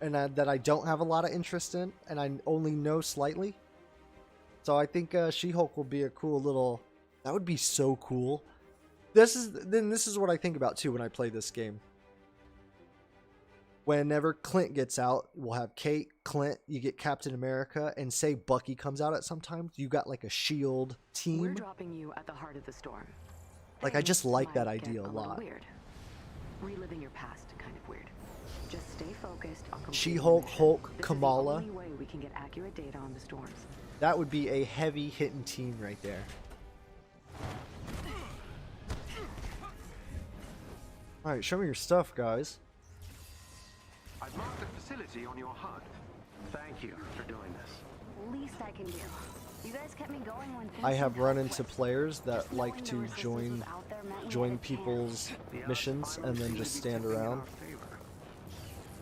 And that I don't have a lot of interest in. And I only know slightly. So I think She-Hulk will be a cool little... That would be so cool. This is what I think about too when I play this game. Whenever Clint gets out, we'll have Kate, Clint, you get Captain America, and say Bucky comes out at some time, you got like a SHIELD team. We're dropping you at the heart of the storm. Like, I just like that Things idea might a get lot. Weird. Reliving your past, kind of weird. Just stay focused on completing She-Hulk, the mission. Hulk, This Kamala. is the only way we can get accurate data on the storms. That would be a heavy hitting team right there. Alright, show me your stuff, guys. I've marked the facility on your HUD. Thank you for doing this. Least I can do. You guys kept me going when things I have seemed run hopeless. into players that Just like knowing to the resistance join was out there meant we had join a chance. people's The odds missions and finally then seem just to be stand tipping in around. our favor.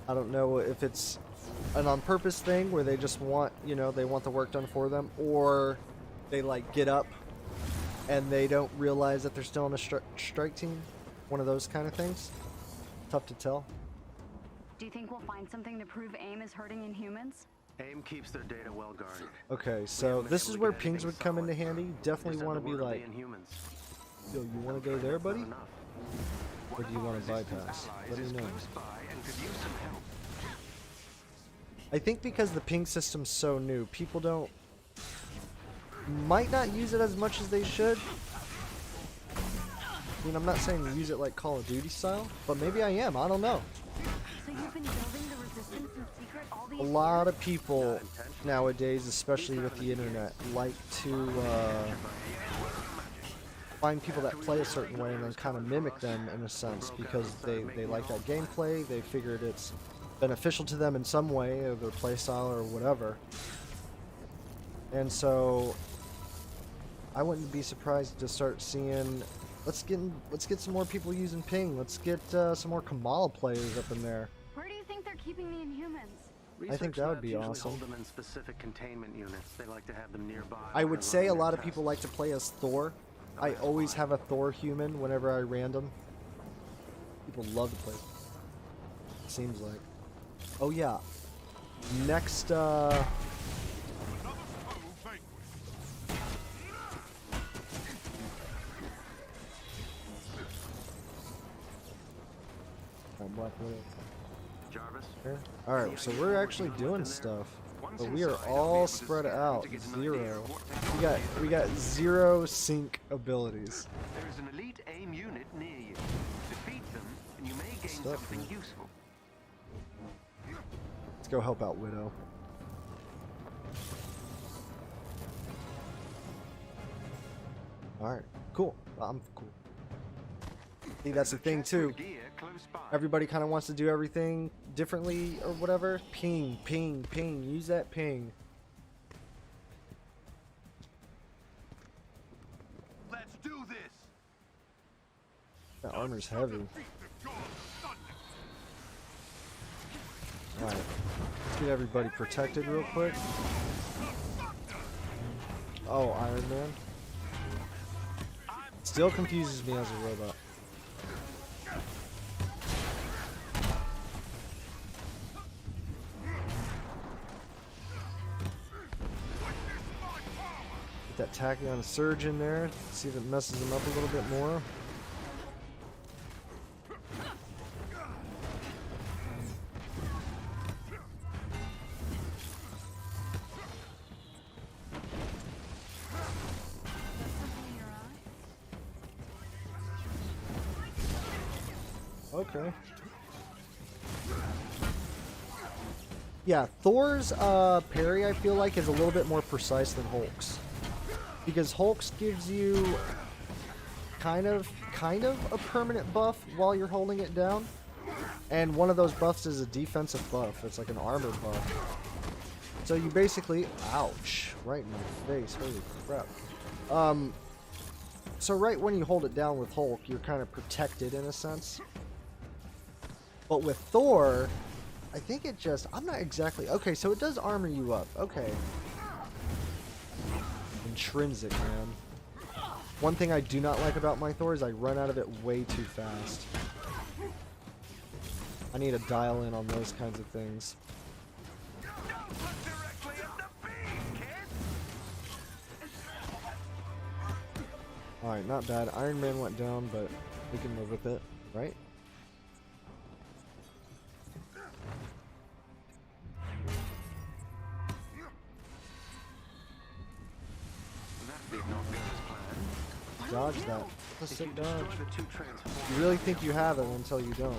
I don't know if it's an on purpose thing where they just want, you know, they want the work done for them, or they like get up and they don't realize that they're still in a strike team. One of those kind of things. Tough to tell. Do you think we'll find something to prove AIM is hurting Inhumans? AIM keeps their data well guarded. Okay, so this is where pings would come into handy. Definitely want to be like, yo, you want to go there, buddy? Or do you want to bypass? Let me know. I think because the ping system's so new, people might not use it as much as they should. I mean, I'm not saying use it like Call of Duty style, but maybe I am. I don't know. So you've been building the resistance in secret all these A lot of people nowadays, especially with the internet, like to find people that play a certain way and then kind of mimic them in a sense because they like that gameplay. They figured it's beneficial to them in some way, or their play style or whatever. And so I wouldn't be surprised to start seeing. Let's get some more people using ping. Let's get some more Kamala players up in there. Where do you think they're keeping the Inhumans? I think that would be Research labs awesome. usually hold them in specific containment units. They like to have them nearby. I when would they're say a running lot their of people tests. like to play as Thor. I always have a Thor human whenever I random. People love to play. Seems like. Oh yeah. Next Another foe vanquished. Black Widow. Jarvis? Here. Alright, so we're actually doing stuff. But we are all spread out. Zero. We got 0 sync abilities. There is an elite AIM unit near you. Defeat them, and you may gain Stuff, something man. useful. Let's go help out Widow. Alright, cool. I'm cool. See, that's the thing too. Gear close by. Everybody kind of wants to do everything differently or whatever. Ping, ping, ping. Use that ping. Let's do this. That armor's heavy. Defeat the god of thunder. Alright. Let's get everybody protected real quick. Oh, Iron Man. Still confuses me as a robot. Tachyon Surge in there. See if it messes him up a little bit more. Okay. Yeah, Thor's parry, I feel like, is a little bit more precise than Hulk's. Because Hulk's gives you kind of a permanent buff while you're holding it down. And one of those buffs is a defensive buff. It's like an armor buff. So you basically... Ouch. Right in my face. Holy crap. So right when you hold it down with Hulk, you're kind of protected in a sense. But with Thor, I think it just... I'm not exactly... Okay, so it does armor you up. Okay. Intrinsic, man. One thing I do not like about my Thor is I run out of it way too fast. I need to dial in on those kinds of things. Alright, not bad. Iron Man went down, but we can live with it, right? Dodge that. That's a sick dodge. You really think you have it until you don't.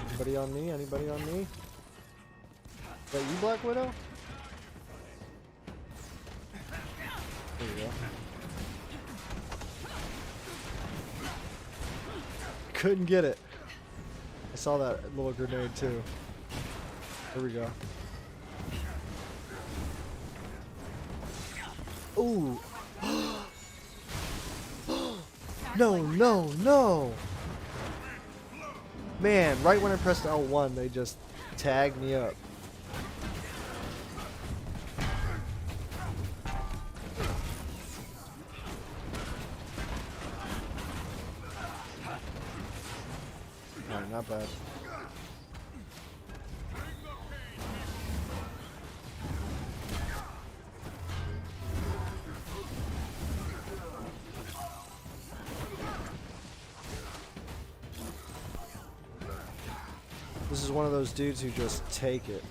Anybody on me? Anybody on me? Is that you, Black Widow? There you go. Couldn't get it. I saw that little grenade too. There we go. Ooh. No, no, no. Man, right when I pressed L1, they just tagged me up. Alright, not bad. This is one of those dudes who just take it.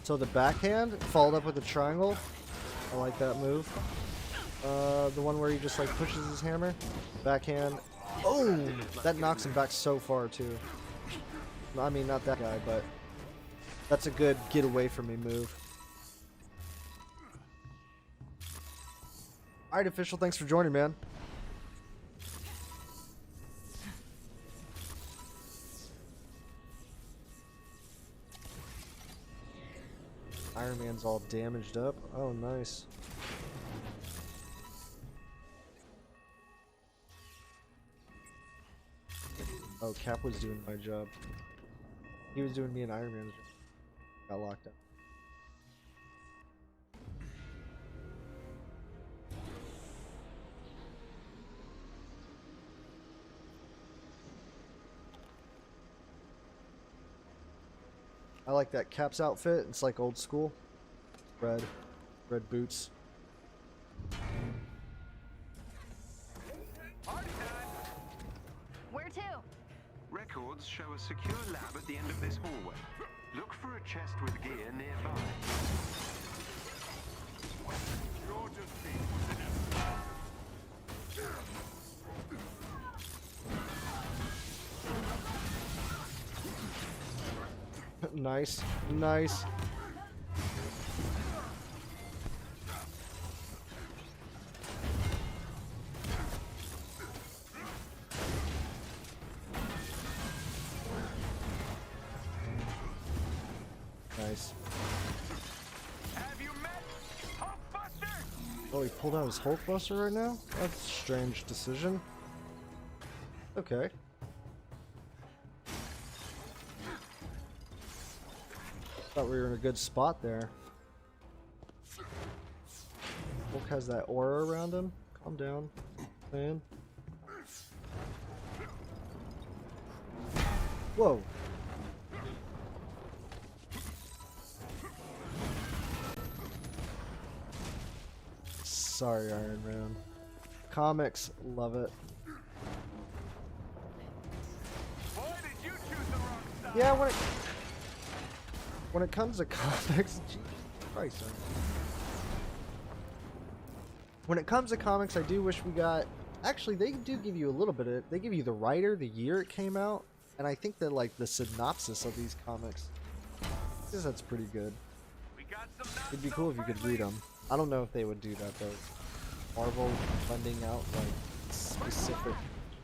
So the backhand, followed up with a triangle. I like that move. The one where he just like pushes his hammer. Backhand. Oh! That knocks him back so far too. I mean, not that guy, but that's a good get away from me move. Alright, Official, thanks for joining, man. Iron Man's all damaged up. Oh, nice. Oh, Cap was doing my job. He was doing me and Iron Man's job. Got locked up. I like that Cap's outfit. It's like old school. Red boots. Where to? Records show a secure lab at the end of this hallway. Look for a chest with gear nearby. You're just being within Nice, nice. Nice. Have you met Hulkbuster? Oh, he pulled out his Hulkbuster right now? That's a strange decision. Okay. Thought we were in a good spot there. Hulk has that aura around him. Calm down, man. Whoa. Sorry, Iron Man. Comics, love it. Boy, did you choose the wrong side. Yeah, when it comes to comics, Jesus Christ, man. When it comes to comics, I do wish we got. Actually, they do give you a little bit of. They give you the writer, the year it came out, and I think that like the synopsis of these comics. I guess that's pretty good. We got some not It'd be so cool if you could read friendly. them. I don't know if they would do that though. Marvel funding out like specific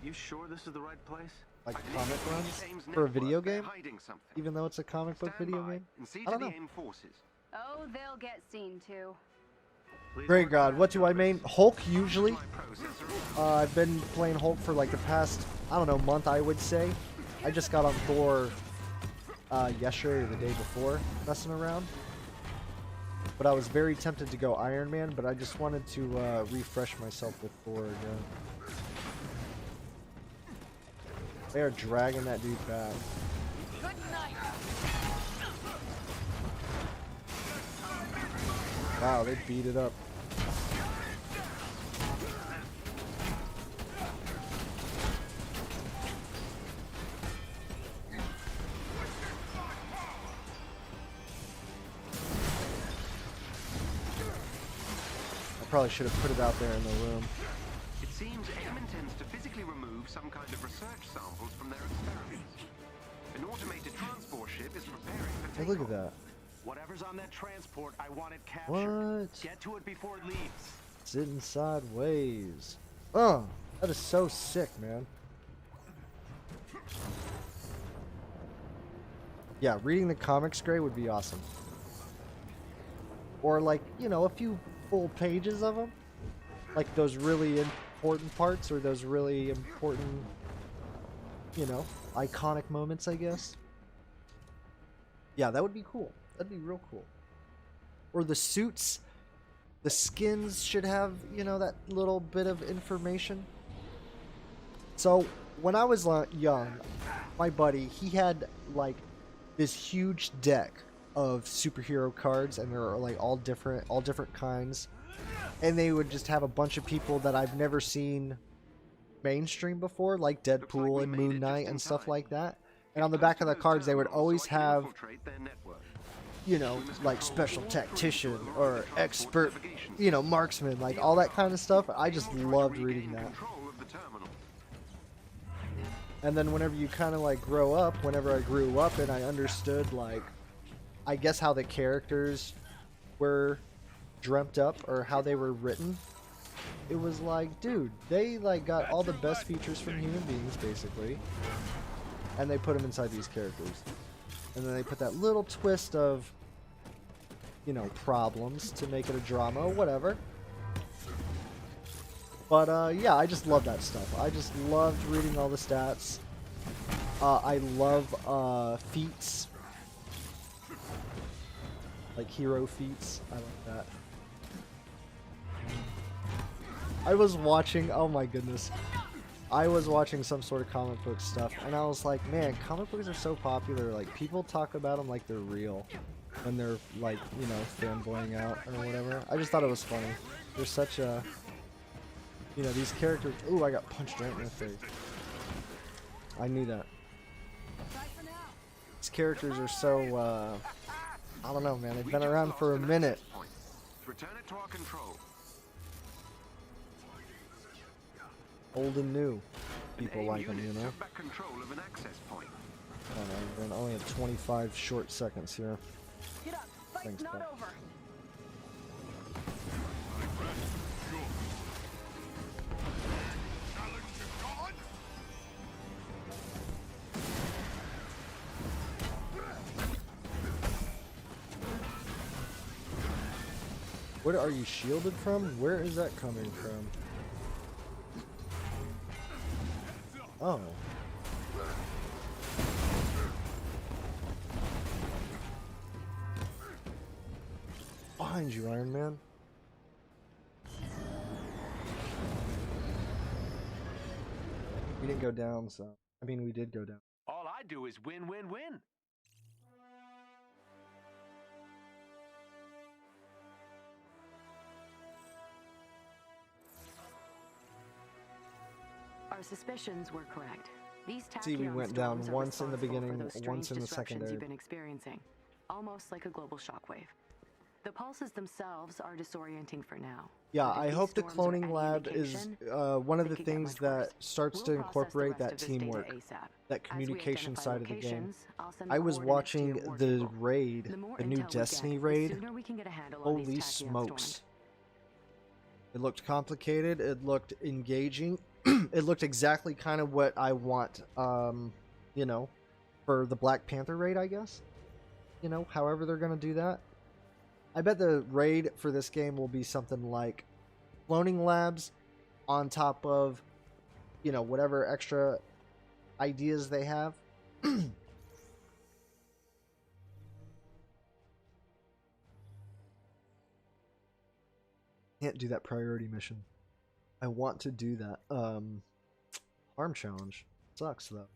You sure this is the right place? like I believe comic it's runs AIM's for a video network. They're game, hiding something. even though it's a comic book Stand video by game. and see I to don't the know. AIM forces. Oh, they'll get seen too. Please Great work God, on what do I that main? purpose. Hulk usually. My processor. I've been playing Hulk for like the past, I don't know, month I would say. I just got on Thor yesterday or the day before, messing around. But I was very tempted to go Iron Man, but I just wanted to refresh myself with Thor again. They are dragging that dude back. Good night. Wow, they beat it up. I probably should have put it out there in the room. It seems AIM intends to physically remove some kind of research samples from their experiments. An automated transport ship is preparing for Hey, takeoff. look at that. Whatever's on that transport, I want it captured. What? Get to it before it leaves. Sitting sideways. Oh, that is so sick, man. Yeah, reading the comics gray would be awesome. Or like, you know, a few full pages of them. Like those really important parts or those really important, you know, iconic moments, I guess. Yeah, that would be cool. That'd be real cool. Or the suits, the skins should have, you know, that little bit of information. So, when I was young, my buddy, he had like this huge deck of superhero cards, and they're like all different kinds. And they would just have a bunch of people that I've never seen mainstream before, like Deadpool and Moon Knight and stuff like that. And on the back of the cards, they would always have, you know, like special tactician or expert, you know, marksman, like all that kind of stuff. I just loved reading that. And then whenever you kind of like grow up, whenever I grew up and I understood like, I guess how the characters were dreamt up or how they were written, it was like, dude, they like got all the best features from human beings basically, and they put them inside these characters. And then they put that little twist of, you know, problems to make it a drama or whatever. But yeah, I just love that stuff. I just loved reading all the stats. I love feats. Like hero feats. I like that. I was watching, oh my goodness. I was watching some sort of comic book stuff, and I was like, man, comic books are so popular. Like, people talk about them like they're real when they're, like, you know, fanboying out or whatever. I just thought it was funny. There's such a, you know, these characters. Ooh, I got punched right in the face. I knew that. These characters are so, I don't know, man. They've been around for a minute. Return it to our control. Old and new. People AIM like them, you unit know? took back control of an access point. I don't know, I only have 25 short seconds here. Get up. Fight's Thanks, not bud. over. Where are you shielded from? Where is that coming from? Oh. behind you, Iron Man. We didn't go down, so... I mean, we did go down. All I do is win, win, win. Our suspicions were correct. These See, we tachyon went down storms are once in the responsible for beginning, those strange once in the disruptions secondary. you've been experiencing, almost like a global shockwave. The pulses themselves are disorienting for now. Yeah, But if I these hope the storms are cloning any lab is indication, one of they the could get things much that worse. starts to We'll process the incorporate rest that of this data teamwork, ASAP. that As we communication identify side of the game. locations, I'll send I was coordinates to watching your war the people. raid, The more the new intel we Destiny get, raid. the sooner we can get a handle on Holy these tachyon smokes. storms. It looked complicated, it looked engaging, it looked exactly kind of what I want, you know, for the Black Panther raid, I guess. You know, however they're going to do that. I bet the raid for this game will be something like cloning labs on top of, you know, whatever extra ideas they have. Can't do that priority mission. I want to do that. Harm challenge. Sucks though.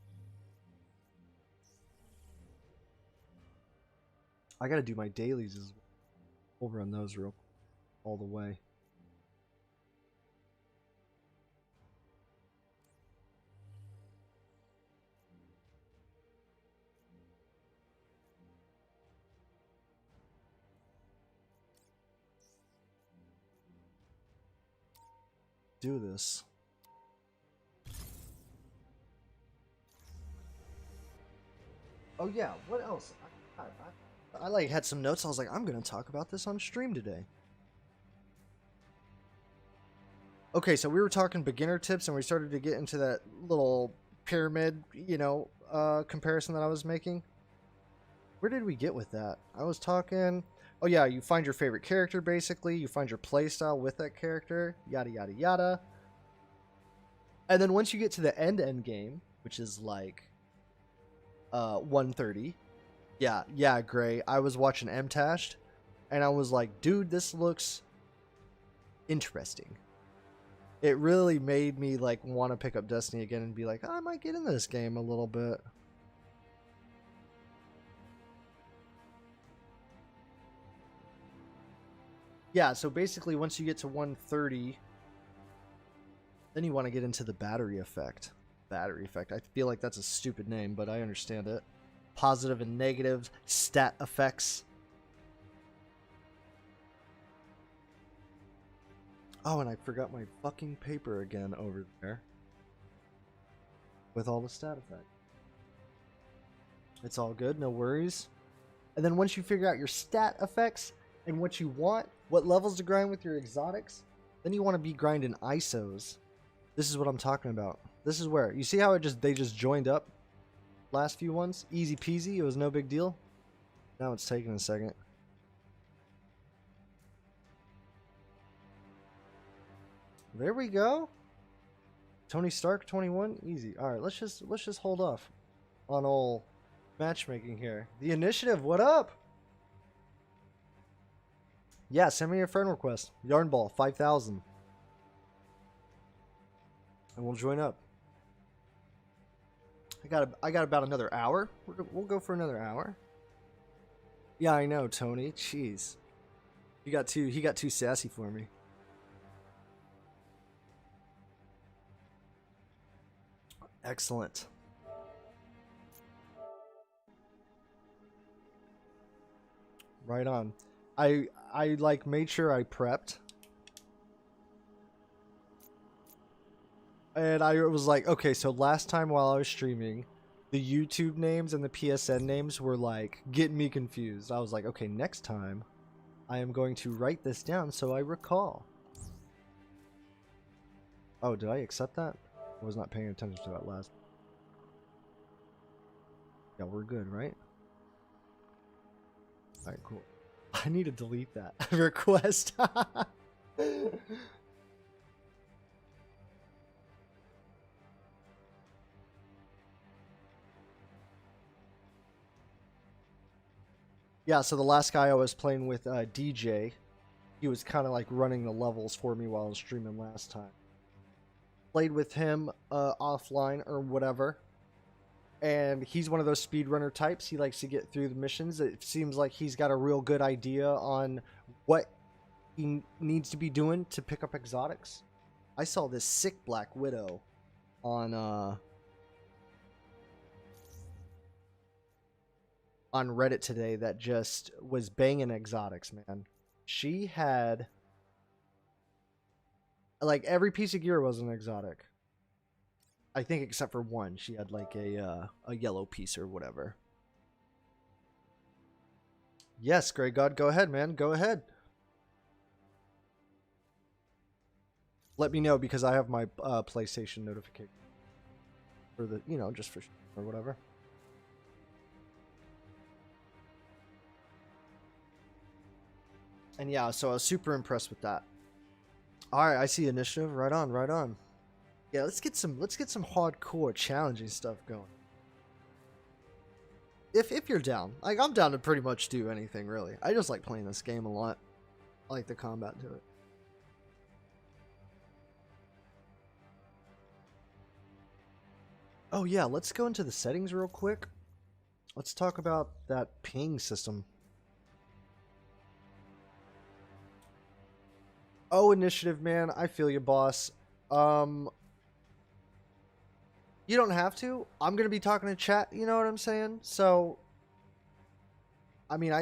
I gotta do my dailies as well. We'll run those real all the way. Do this. Oh yeah, what else? I like had some notes. I was like, I'm gonna talk about this on stream today. Okay, so we were talking beginner tips, and we started to get into that little pyramid, you know, comparison that I was making. Where did we get with that? I was talking. Oh yeah, you find your favorite character basically. You find your playstyle with that character. Yada yada yada. And then once you get to the end game, which is like 130. Yeah, Gray. I was watching MTashed, and I was like, dude, this looks interesting. It really made me like want to pick up Destiny again and be like, I might get into this game a little bit. Yeah, so basically once you get to 130, then you want to get into the battery effect. Battery effect. I feel like that's a stupid name, but I understand it. Positive and negative stat effects. Oh, and I forgot my fucking paper again over there. With all the stat effects. It's all good, no worries. And then once you figure out your stat effects and what you want, what levels to grind with your exotics, then you want to be grinding ISOs. This is what I'm talking about. This is where, you see how they just joined up last few ones? Easy peasy, it was no big deal. Now it's taking a second. There we go. Tony Stark 21, easy. All right, let's just hold off on all matchmaking here. The initiative, what up? Yeah, send me a friend request. Yarnball 5000. And we'll join up. I got about another hour. We'll go for another hour. Yeah, I know, Tony. Jeez. He got too sassy for me. Excellent. Right on. I like made sure I prepped. And I was like, okay, so last time while I was streaming, the YouTube names and the PSN names were like getting me confused. I was like, okay, next time I am going to write this down so I recall. Oh, did I accept that? I was not paying attention to that last. Yeah, we're good, right? Alright, cool. I need to delete that request. Yeah, so the last guy I was playing with, DJ, He was kind of like running the levels for me while I was streaming last time. Played with him offline or whatever. And he's one of those speedrunner types. He likes to get through the missions. It seems like he's got a real good idea on what he needs to be doing to pick up exotics. I saw this sick Black Widow on Reddit today that just was banging exotics, man. She had like every piece of gear was an exotic. I think except for one. She had like a yellow piece or whatever. Yes, Grey God, go ahead, man. Go ahead. Let me know because I have my PlayStation notification for the, you know, just for or whatever. And yeah, so I was super impressed with that. All right, I see initiative. Right on, right on. Yeah, let's get some hardcore challenging stuff going. If you're down. Like I'm down to pretty much do anything really. I just like playing this game a lot. I like the combat to it. Oh yeah, let's go into the settings real quick. Let's talk about that ping system. Oh, initiative, man. I feel you, boss. You don't have to. I'm going to be talking to chat, you know what I'm saying? So, I mean,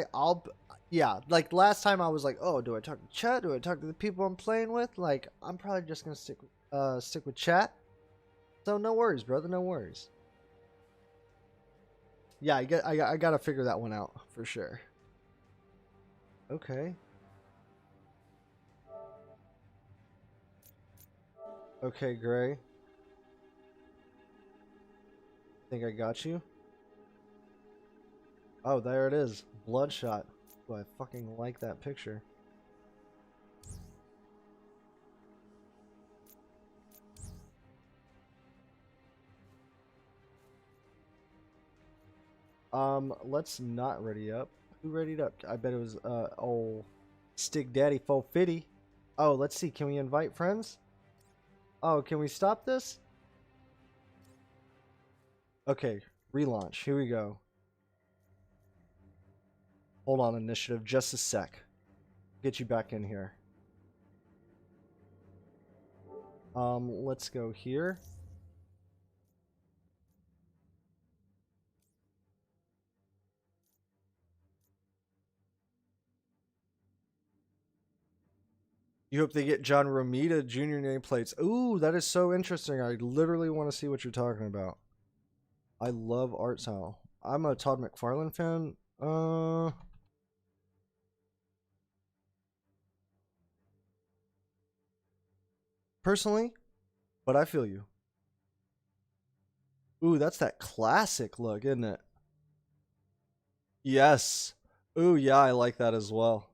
yeah, like last time I was like, oh, do I talk to chat? Do I talk to the people I'm playing with? Like, I'm probably just going to stick with chat. So, no worries, brother, no worries. Yeah, I got to figure that one out for sure. Okay. Okay, Gray. Think I got you? Oh, there it is. Bloodshot. Ooh, I fucking like that picture. Let's not ready up. Who readied up? I bet it was old Stick Daddy 450. Oh, let's see. Can we invite friends? Oh, can we stop this? Okay, relaunch. Here we go. Hold on, initiative. Just a sec. Get you back in here. Let's go here. You hope they get John Romita Jr. nameplates. Ooh, that is so interesting. I literally want to see what you're talking about. I love art style. I'm a Todd McFarlane fan. Personally, but I feel you. Ooh, that's that classic look, isn't it? Yes. Ooh, yeah, I like that as well.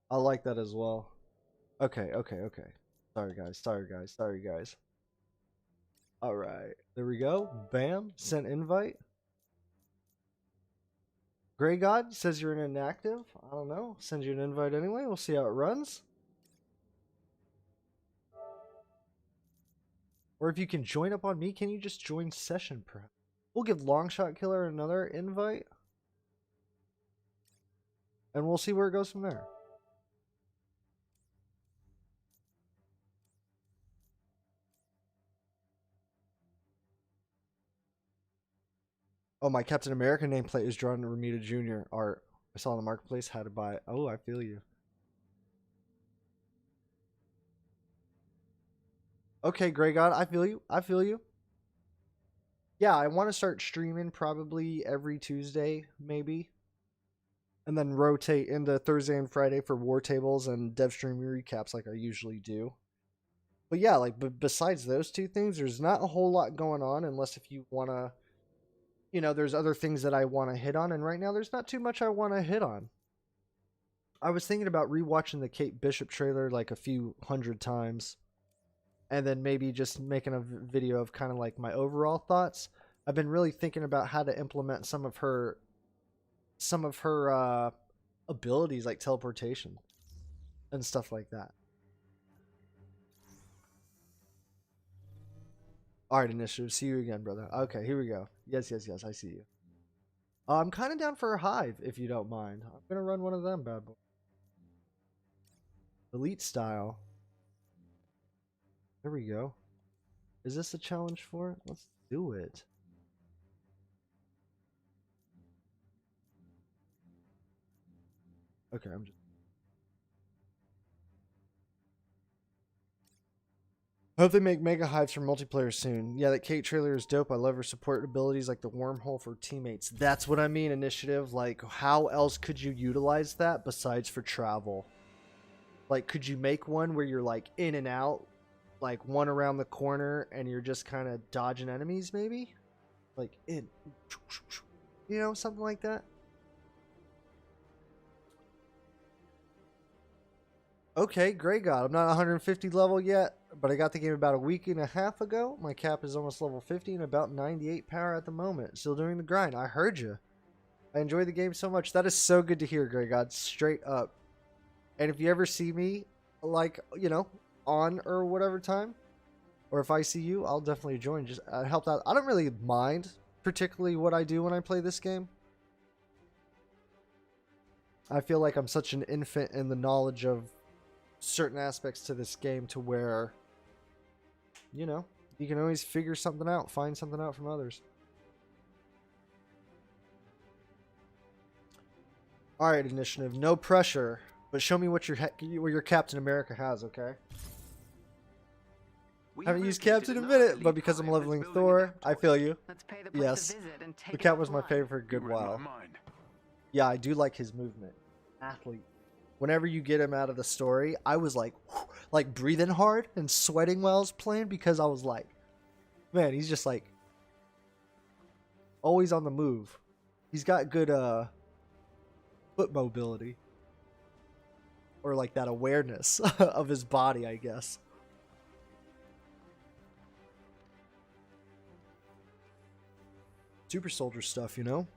I like that as well. Okay. Sorry, guys. All right. There we go. Bam. Sent invite. Grey God says you're inactive. I don't know. Send you an invite anyway. We'll see how it runs. Or if you can join up on me, can you just join session perhaps? We'll give Longshot Killer another invite. And we'll see where it goes from there. Oh, my Captain America nameplate is drawn to Ramita Jr. art. I saw in the marketplace how to buy it. Oh, I feel you. Okay, Grey God, I feel you. I feel you. Yeah, I want to start streaming probably every Tuesday, maybe. And then rotate into Thursday and Friday for war tables and dev stream recaps like I usually do. But yeah, like besides those two things, there's not a whole lot going on unless if you want to, you know, there's other things that I want to hit on. And right now there's not too much I want to hit on. I was thinking about rewatching the Kate Bishop trailer like a few hundred times. And then maybe just making a video of kind of like my overall thoughts. I've been really thinking about how to implement some of her abilities like teleportation. and stuff like that. All right, initiative. See you again, brother. Okay, here we go. Yes, yes, yes. I see you. I'm kind of down for a hive, if you don't mind. I'm gonna run one of them, bad boy. Elite style. There we go. Is this a challenge for it? Let's do it. Okay, I'm just. Hope they make mega hives for multiplayer soon. Yeah, that Kate trailer is dope. I love her support abilities like the wormhole for teammates. That's what I mean, initiative. Like, how else could you utilize that besides for travel? Like, could you make one where you're like in and out, like one around the corner, and you're just kind of dodging enemies, maybe? Like in, you know, something like that. Okay, Grey God. I'm not 150 level yet, but I got the game about a week and a half ago. My cap is almost level 50 and about 98 power at the moment. Still doing the grind. I heard you. I enjoy the game so much. That is so good to hear, Grey God. Straight up. And if you ever see me, like, you know, on or whatever time, or if I see you, I'll definitely join. Just help out. I don't really mind particularly what I do when I play this game. I feel like I'm such an infant in the knowledge of certain aspects to this game to where, you know, you can always figure something out, find something out from others. All right, initiative, no pressure, but show me what your Captain America has, okay? Haven't used Captain in a minute, but because I'm leveling Thor, I feel you. Let's pay the place Yes, a visit and take the it Cap was my offline. favorite for a good You read my while. mind. Yeah, I do like his movement. Athlete. Whenever you get him out of the story, I was like breathing hard and sweating while I was playing because I was like, man, he's just like always on the move. He's got good foot mobility. Or like that awareness of his body, I guess. Super soldier stuff, you know?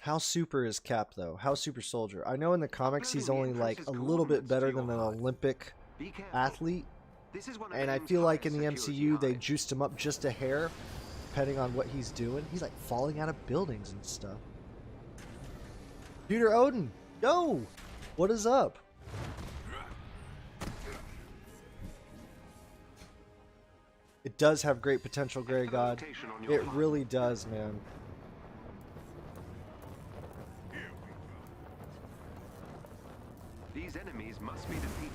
How super is Cap, though? How super soldier? I know in the comics he's only like a little bit better than an Olympic Be careful. athlete. This is one of And I AIM's feel like in the highest security MCU they hives. juiced him up just a hair, depending on what he's doing. He's like falling out of buildings and stuff. Peter Odin, go! What is up? It does have great potential, Grey God. Location on your It mark. really does, man. These enemies must be defeated.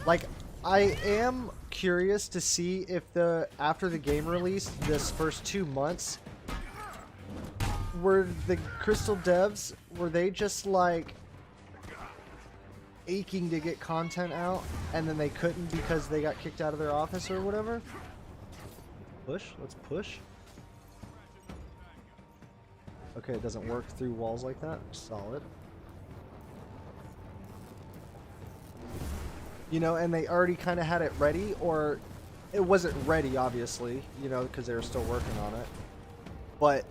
Like, I am curious to see if after the game release, this first 2 months, were the Crystal devs, were they just like aching to get content out and then they couldn't because they got kicked out of their office or whatever? Push? Let's push. Okay, it doesn't work through walls like that. Solid. You know, and they already kind of had it ready, or it wasn't ready, obviously, you know, because they were still working on it. But,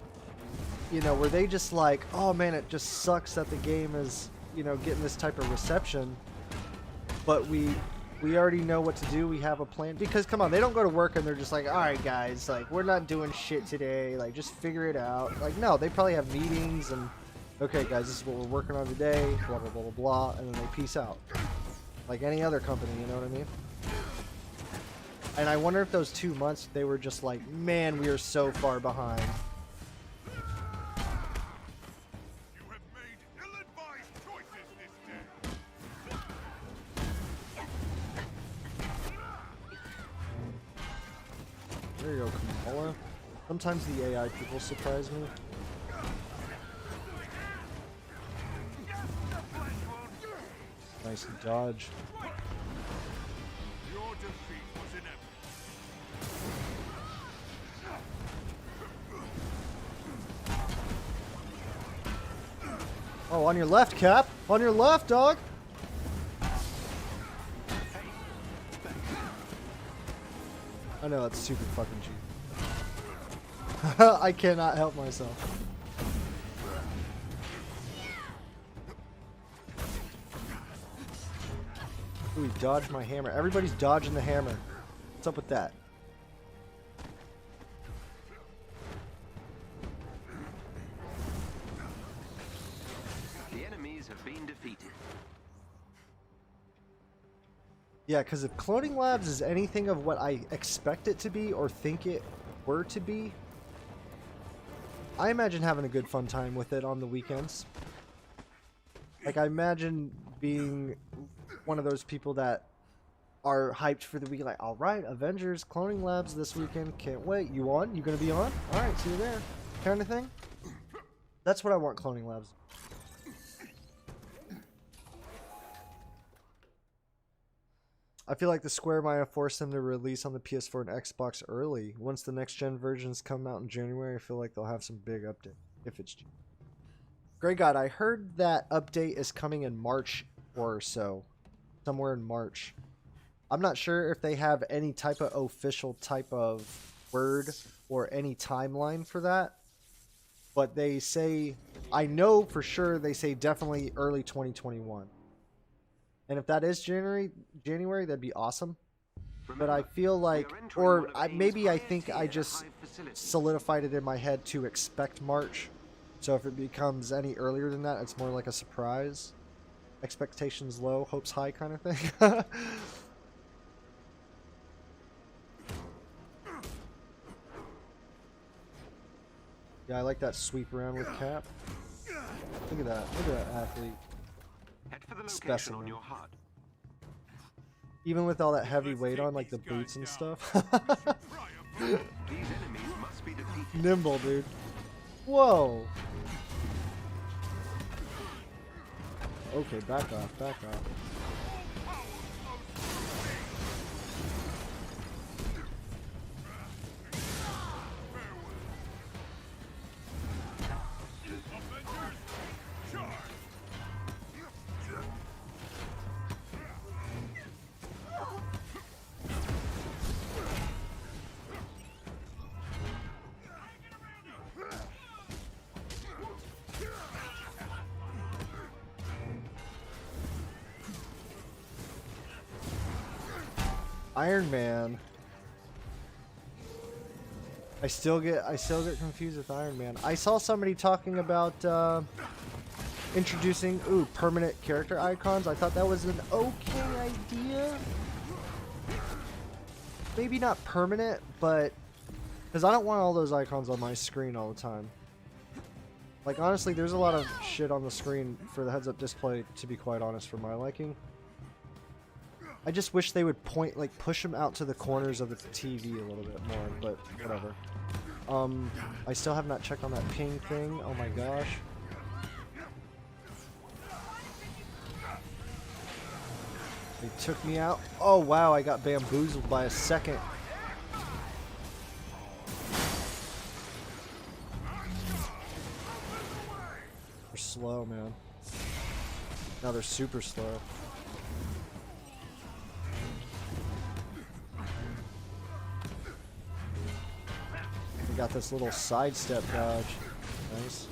you know, were they just like, oh man, it just sucks that the game is, you know, getting this type of reception, but we already know what to do, we have a plan. Because, come on, they don't go to work and they're just like, alright guys, like, we're not doing shit today, like, just figure it out. Like, no, they probably have meetings and, okay guys, this is what we're working on today, blah, blah, blah, blah, blah, and then they peace out. Like any other company, you know what I mean? And I wonder if those 2 months, they were just like, man, we are so far behind. You have made ill-advised choices this day. There you go, Kamala. Sometimes the AI people surprise me. Nice dodge. Your defeat was inevitable. Oh, on your left, Cap! On your left, dog! I know, that's super fucking cheap. I cannot help myself. Ooh, he dodged my hammer. Everybody's dodging the hammer. What's up with that? The enemies have been defeated. Yeah, because if Cloning Labs is anything of what I expect it to be or think it were to be, I imagine having a good fun time with it on the weekends. Like, I imagine being one of those people that are hyped for the week. Like, all right, Avengers, Cloning Labs this weekend. Can't wait. You on? You gonna be on? All right, see you there. Kind of thing. That's what I want Cloning Labs. I feel like the Square might have forced them to release on the PS4 and Xbox early. Once the next gen versions come out in January, I feel like they'll have some big update. If it's Grey God, I heard that update is coming in March or so. Somewhere in March. I'm not sure if they have any type of official type of word or any timeline for that. But they say, I know for sure they say definitely early 2021. And if that is January, that'd be awesome. But I feel like, or maybe I think I just solidified it in my head to expect March. So if it becomes any earlier than that, it's more like a surprise. Expectations low, hopes high kind of thing. Yeah, I like that sweep around with Cap. Look at that. Look at that athlete. Head for the location Specimen. on your HUD. Even with all that heavy weight on, like the boots and stuff. These enemies must be defeated. Nimble, dude. Whoa. Okay, back off, back off. Iron Man. I still get confused with Iron Man. I saw somebody talking about introducing permanent character icons. I thought that was an okay idea. Maybe not permanent, but because I don't want all those icons on my screen all the time. Like honestly, there's a lot of shit on the screen for the heads-up display, to be quite honest, for my liking. I just wish they would push them out to the corners of the TV a little bit more, but whatever. I still have not checked on that ping thing. Oh my gosh. They took me out. Oh wow, I got bamboozled by a second. They're slow, man. Now they're super slow. Got this little sidestep dodge. Nice.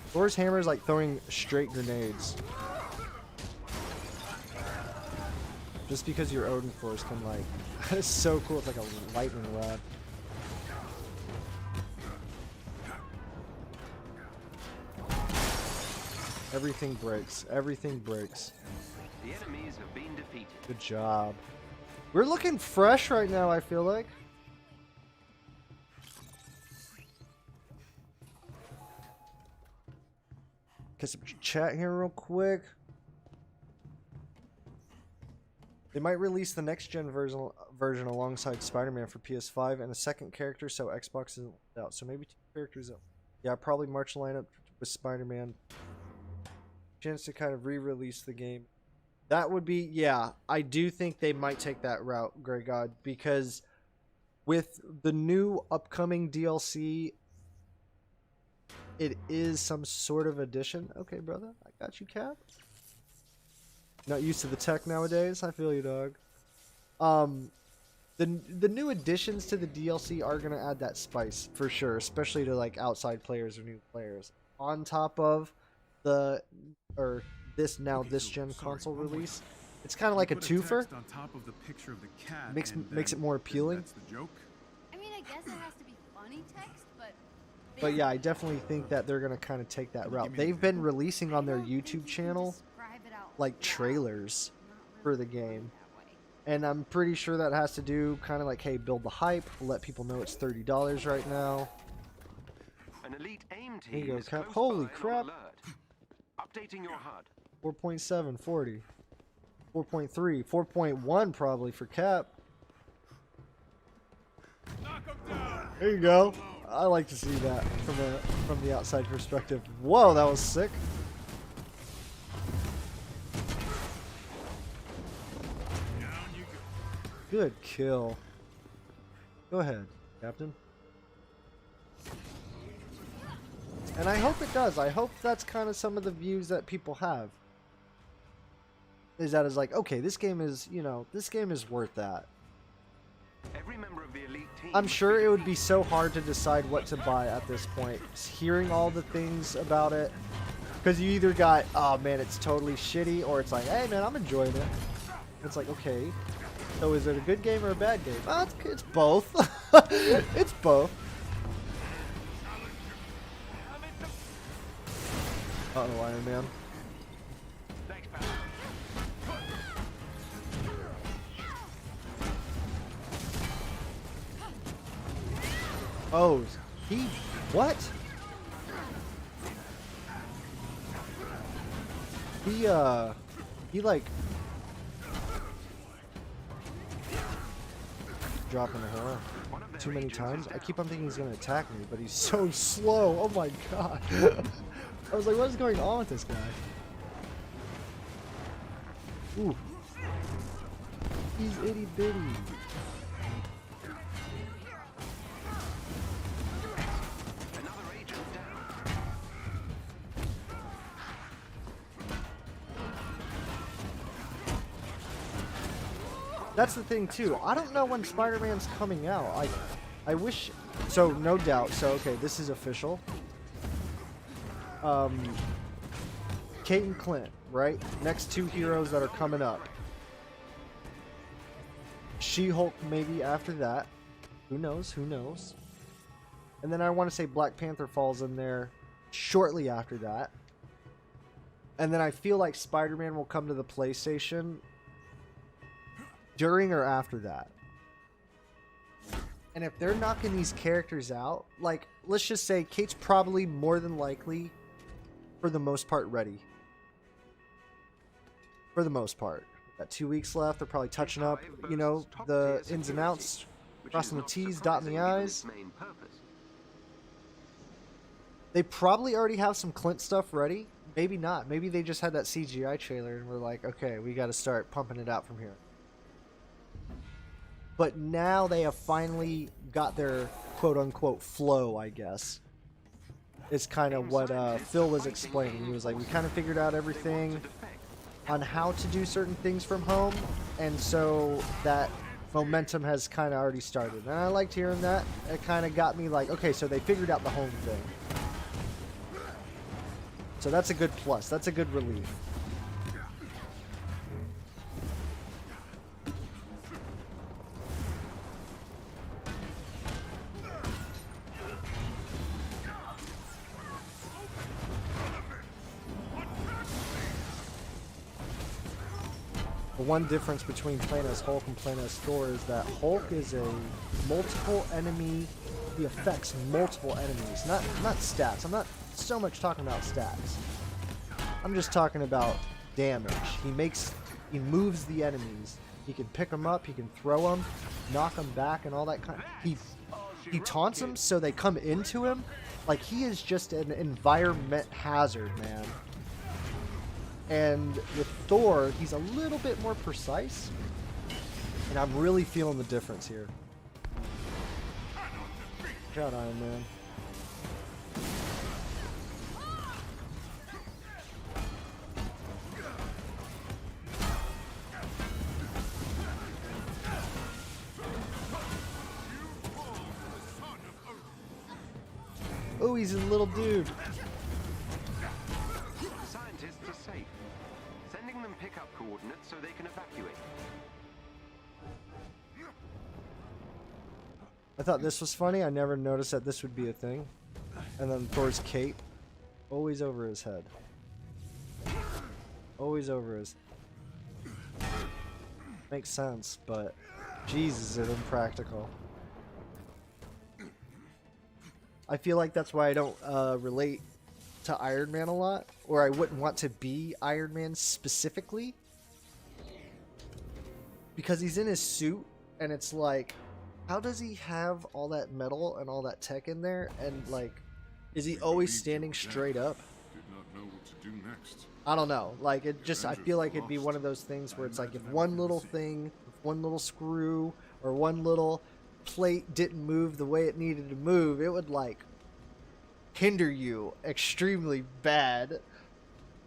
Thor's hammer is like throwing straight grenades. Just because your Odin Force can like... That is so cool. It's like a lightning rod. Everything breaks. Everything breaks. The enemies have been defeated. Good job. We're looking fresh right now, I feel like. Get some chat here real quick. They might release the next gen version alongside Spider-Man for PS5 and a second character so Xbox isn't out. So maybe 2 characters out. Yeah, probably March lineup with Spider-Man. Chance to kind of re-release the game. That would be, yeah, I do think they might take that route, Grey God, because with the new upcoming DLC, it is some sort of addition. Okay, brother, I got you, Cap. Not used to the tech nowadays. I feel you, dog. The new additions to the DLC are going to add that spice, for sure, especially to, like, outside players or new players. On top of the or this gen console release. It's kind of like a twofer. On top of the picture of the cat Makes it more appealing. That's the joke. I mean, I guess it has to be funny text, but. But yeah, I definitely think that they're gonna kind of take that route. They've been releasing on their YouTube channel like trailers for the game, and I'm pretty sure that has to do kind of like, hey, build the hype, let people know it's $30 right now. An elite aim There you team go, is Cap. close Holy by and on crap. alert. Updating your HUD. 4.7, 40, 4.3, 4.1 probably for Cap. Knock 'em down. There you go. I like to see that from the outside perspective. Whoa, that was sick. Down you go. Good kill. Go ahead, Captain. And I hope it does. I hope that's kind of some of the views that people have. Is that is like, okay, this game is, you know, this game is worth that. Every member of the elite team I'm must sure it would be so hard to decide what to buy at this point. Just hearing all the things about it. Because you either got, oh man, it's totally shitty, or it's like, hey man, I'm enjoying it. It's like, okay, so is it a good game or a bad game? Oh, it's both. It's both. Uh-oh, Iron Man. Thanks, pal. Oh, he, what? He like dropping the hell too many times. I keep on thinking he's gonna attack me, but he's so slow. Oh my god. I was like, what is going on with this guy? Ooh. He's itty bitty. Another agent down. That's the thing too. I don't know when Spider-Man's coming out. I wish. So no doubt. So okay, this is official. Kate and Clint, right? Next two heroes that are coming up. She-Hulk maybe after that. Who knows? Who knows? And then I want to say Black Panther falls in there shortly after that. And then I feel like Spider-Man will come to the PlayStation during or after that. And if they're knocking these characters out, like, let's just say Kate's probably more than likely, for the most part, ready. For the most part. Got 2 weeks left. They're probably touching up, you know, the ins and outs, crossing the T's, dotting the I's. They probably already have some Clint stuff ready. Maybe not. Maybe they just had that CGI trailer and we're like, okay, we got to start pumping it out from here. But now they have finally got their quote-unquote flow, I guess. It's kind of what Phil was explaining. He was like, we kind of figured out everything on how to do certain things from home, and so that momentum has kind of already started. And I liked hearing that. It kind of got me like, okay, so they figured out the home thing. So that's a good plus. That's a good relief. The one difference between playing as Hulk and playing as Thor is that Hulk is a multiple enemy. He affects multiple enemies, not stats. I'm not so much talking about stats. I'm just talking about damage. He moves the enemies. He can pick them up. He can throw them, knock them back, and all that kind. He taunts them so they come into him. Like, he is just an environment hazard, man. And with Thor, he's a little bit more precise. And I'm really feeling the difference here. Good job, Iron Man. Oh, he's a little dude. safe, sending them pickup coordinates so they can evacuate. I thought this was funny. I never noticed that this would be a thing. And then Thor's cape, always over his head. Always over his. Makes sense, but Jesus, is it impractical. I feel like that's why I don't relate to Iron Man a lot, or I wouldn't want to be Iron Man specifically, because he's in his suit, and it's like, how does he have all that metal and all that tech in there, and like, is he always standing straight up? Did not know what to do next. I don't know. Like, it just, I feel like it'd be one of those things where it's like, if one little thing, one little screw, or one little plate didn't move the way it needed to move, it would like hinder you extremely bad.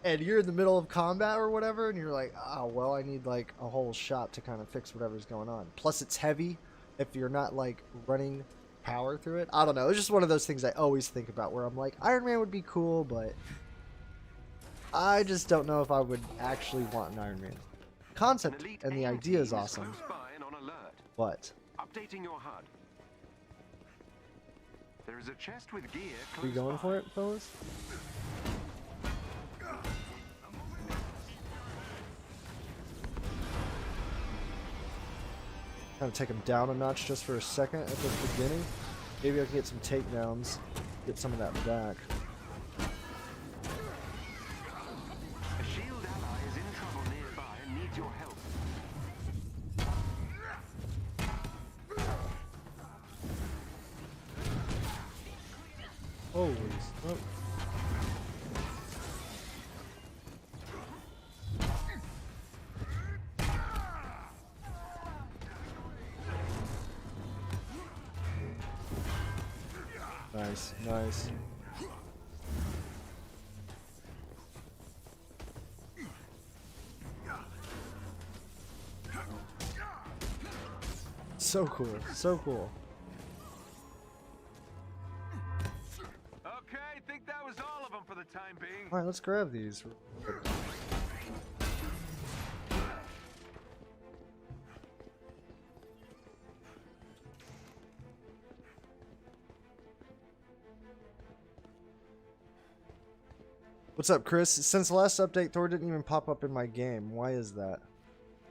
And you're in the middle of combat or whatever, and you're like, oh, well, I need like a whole shop to kind of fix whatever's going on. Plus, it's heavy if you're not like running power through it. I don't know. It's just one of those things I always think about where I'm like, Iron Man would be cool, but I just don't know if I would actually want an Iron Man. Concept and the idea is awesome. But Updating your HUD. There is a chest with gear close are we going by. for it, fellas? Kind of take him down a notch just for a second at the beginning. Maybe I can get some takedowns, get some of that back. A shield ally is in trouble nearby and needs your help. Holy smoke. Nice, nice. So cool, so cool. Okay, I think that was all of them for the time being. Alright, let's grab these. What's up, Chris? Since the last update, Thor didn't even pop up in my game. Why is that?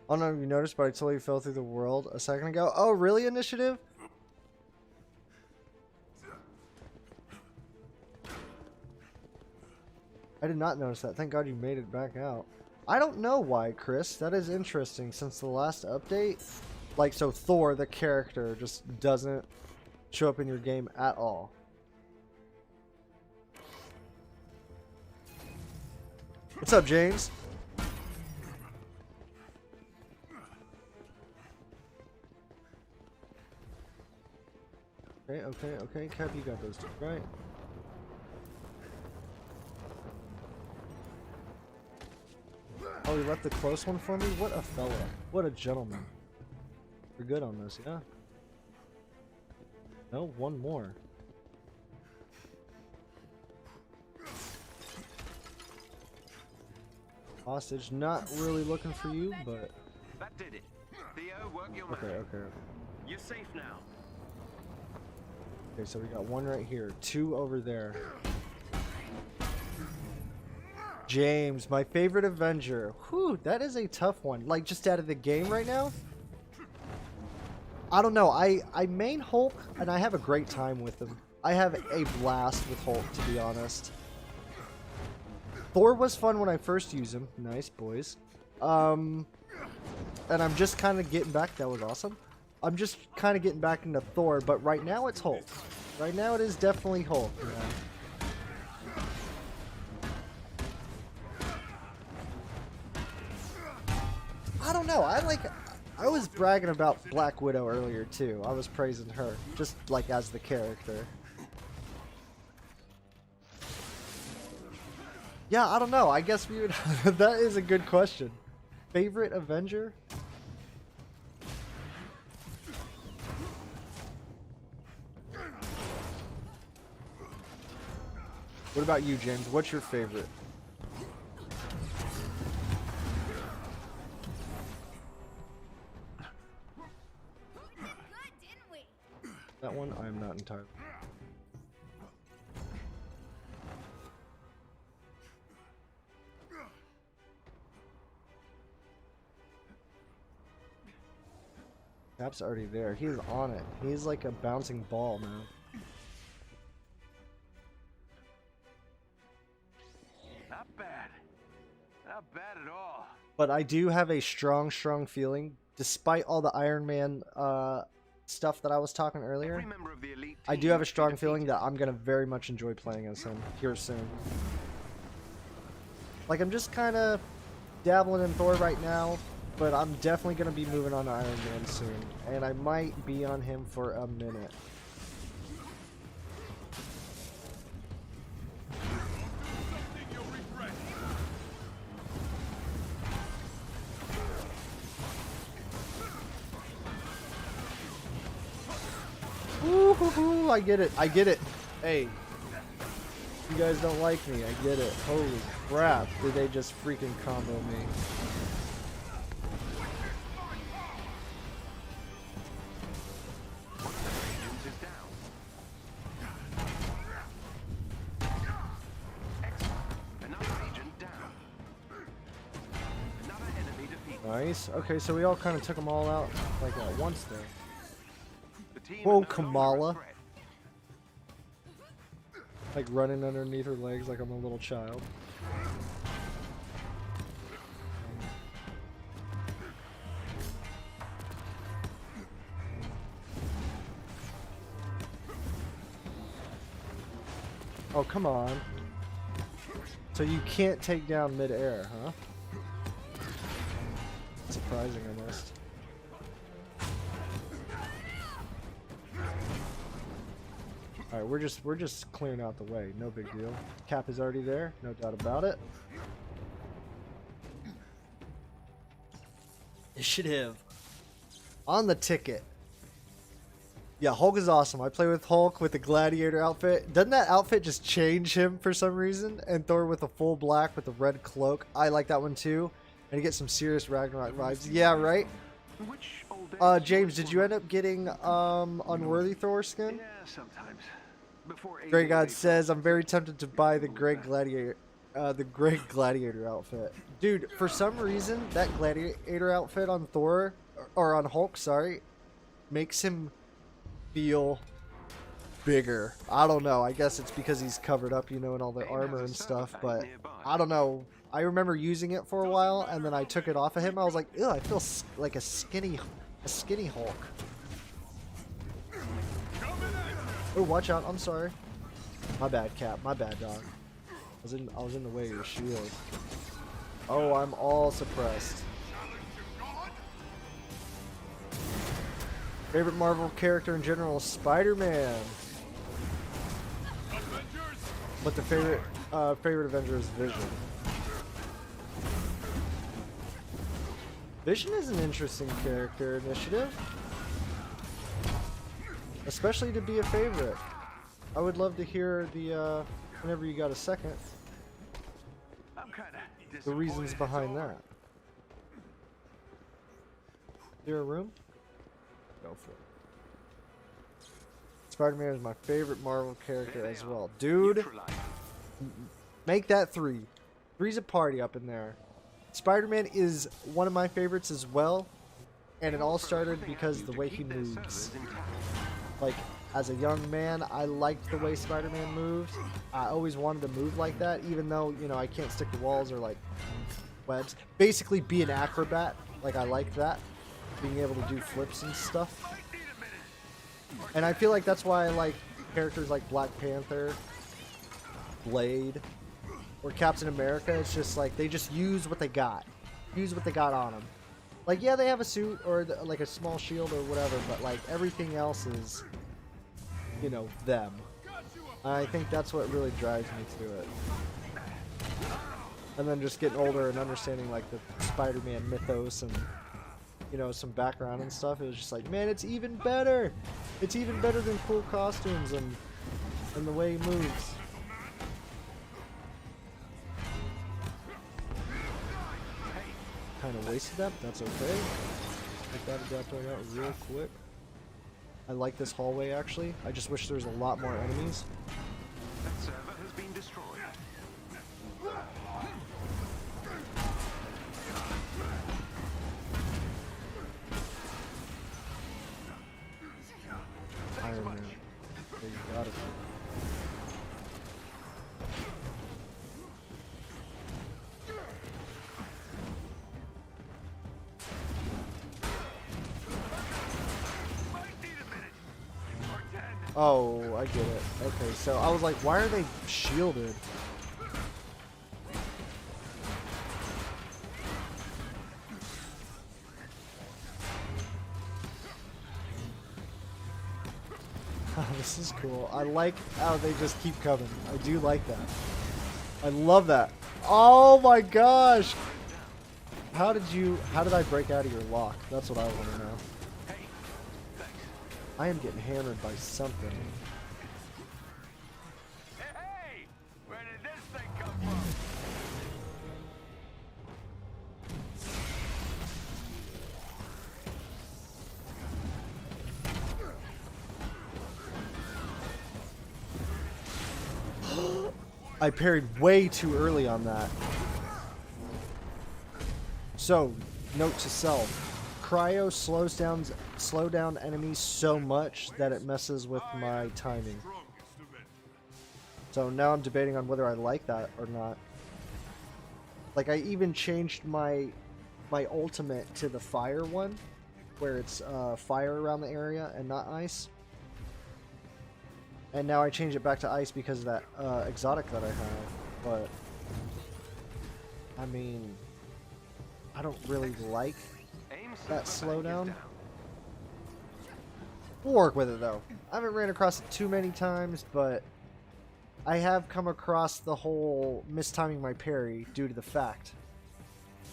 I don't know if you noticed, but I totally fell through the world a second ago. Oh, really, Initiative? I did not notice that. Thank God you made it back out. I don't know why, Chris. That is interesting. Since the last update, like, so Thor, the character, just doesn't show up in your game at all. What's up, James? Okay. Cap, you got those two, right? Oh, you left the close one for me? What a fella. What a gentleman. We're good on this, yeah? No, one more. Hostage, not really looking for you, but... That did it. Theo, work your Okay, magic. okay. You're safe now. Okay, so we got one right here, two over there. James, my favorite Avenger. Whew, that is a tough one. Like, just out of the game right now? I don't know. I main Hulk, and I have a great time with him. I have a blast with Hulk, to be honest. Thor was fun when I first used him. Nice, boys. And I'm just kind of getting back. That was awesome. I'm just kind of getting back into Thor, but right now it's Hulk. Right now it is definitely Hulk. You know? I don't know. I was bragging about Black Widow earlier too. I was praising her, just like as the character. Yeah, I don't know. I guess we would. That is a good question. Favorite Avenger? What about you, James? What's your favorite? entirely. Cap's already there. He's on it. He's like a bouncing ball, man. Not bad. Not bad at all. But I do have a strong feeling, despite all the Iron Man stuff that I was talking earlier, Every member of the elite I do team have a must be strong feeling defeated. that I'm going to very much enjoy playing as him here soon. Like, I'm just kind of dabbling in Thor right now, but I'm definitely going to be moving on to Iron Man soon. And I might be on him for a minute. Something you'll regret. Woo-hoo-hoo, I get it. I get it. Hey. You guys don't like me. I get it. Holy crap. Did they just freaking combo me? Agent is down. Excellent. Another agent down. Another enemy defeated. Nice. Okay, so we all kind of took them all out like at once there. The team Whoa, are no longer a Kamala. threat. Like running underneath her legs like I'm a little child. Oh, come on. So you can't take down mid-air, huh? Surprising almost. Alright, we're just clearing out the way. No big deal. Cap is already there, no doubt about it. Initiative. On the ticket. Yeah, Hulk is awesome. I play with Hulk with the gladiator outfit. Doesn't that outfit just change him for some reason? And Thor with a full black with a red cloak. I like that one too. And you get some serious Ragnarok vibes. Yeah, right? Which old days James, did you end up getting Unworthy Thor skin? Yeah, sometimes. Before Grey aging God they says, felt I'm very tempted to buy the Grey Gladiator outfit. Dude, for some reason, that Gladiator outfit on Thor, or on Hulk, sorry, makes him feel bigger. I don't know. I guess it's because he's covered up, you know, in all the AIM armor has a and stuff, server but bank nearby. I don't know. I remember using it for a while, and then I took it off of him. I was like, ew, I feel like a skinny Hulk. Oh, watch out! I'm sorry. My bad, Cap. My bad, dog. I was in the way of your shield. Oh, I'm all suppressed. Favorite Marvel character in general, Spider-Man. Avengers. But the favorite Avenger is Vision. Vision is an interesting character initiative. Especially to be a favorite. I would love to hear the, whenever you got a second, I'm kinda the reasons disappointed behind it's over. that. Is there a room? Go for it. Spider-Man is my favorite Marvel character There they as are. well. Dude, Neutralized. make that 3. 3's a party up in there. Spider-Man is one of my favorites as well. And it all started because the way he Keep their moves. servers intact. Like, as a young man, I liked the way Spider-Man moves. I always wanted to move like that, even though, you know, I can't stick to walls or, like, webs. Basically, be an acrobat. Like, I like that. Being able to do flips and stuff. And I feel like that's why I like characters like Black Panther, Blade, or Captain America. It's just like, they just use what they got. Use what they got on them. Like, yeah, they have a suit or like a small shield or whatever, but like everything else is, you know, them. I think that's what really drives me to it. And then just getting older and understanding like the Spider-Man mythos and, you know, some background and stuff. It was just like, man, it's even better. It's even better than cool costumes and the way he moves. Kind of wasted that, but that's okay. Get that adapter out real quick. I like this hallway actually. I just wish there was a lot more enemies. That server has been destroyed. Iron Man. There you got it. Might need a minute. Or 10. Oh, I get it. Okay, so I was like, why are they shielded? This is cool. I like how they just keep coming. I do like that. I love that. Oh my gosh! How did I break out of your lock? That's what I want to know. Hey, thanks. I am getting hammered by something. Hey! Where did this thing come from? I parried way too early on that. So, note to self. Cryo slow down enemies so much that it messes with my timing. Strongest of it. So now I'm debating on whether I like that or not. Like I even changed my ultimate to the fire one, where it's fire around the area and not ice. And now I change it back to ice because of that exotic that I have. But I mean, I don't really like Aim that super bank is slowdown. down. We'll work with it though. I haven't ran across it too many times, but I have come across the whole mistiming my parry due to the fact.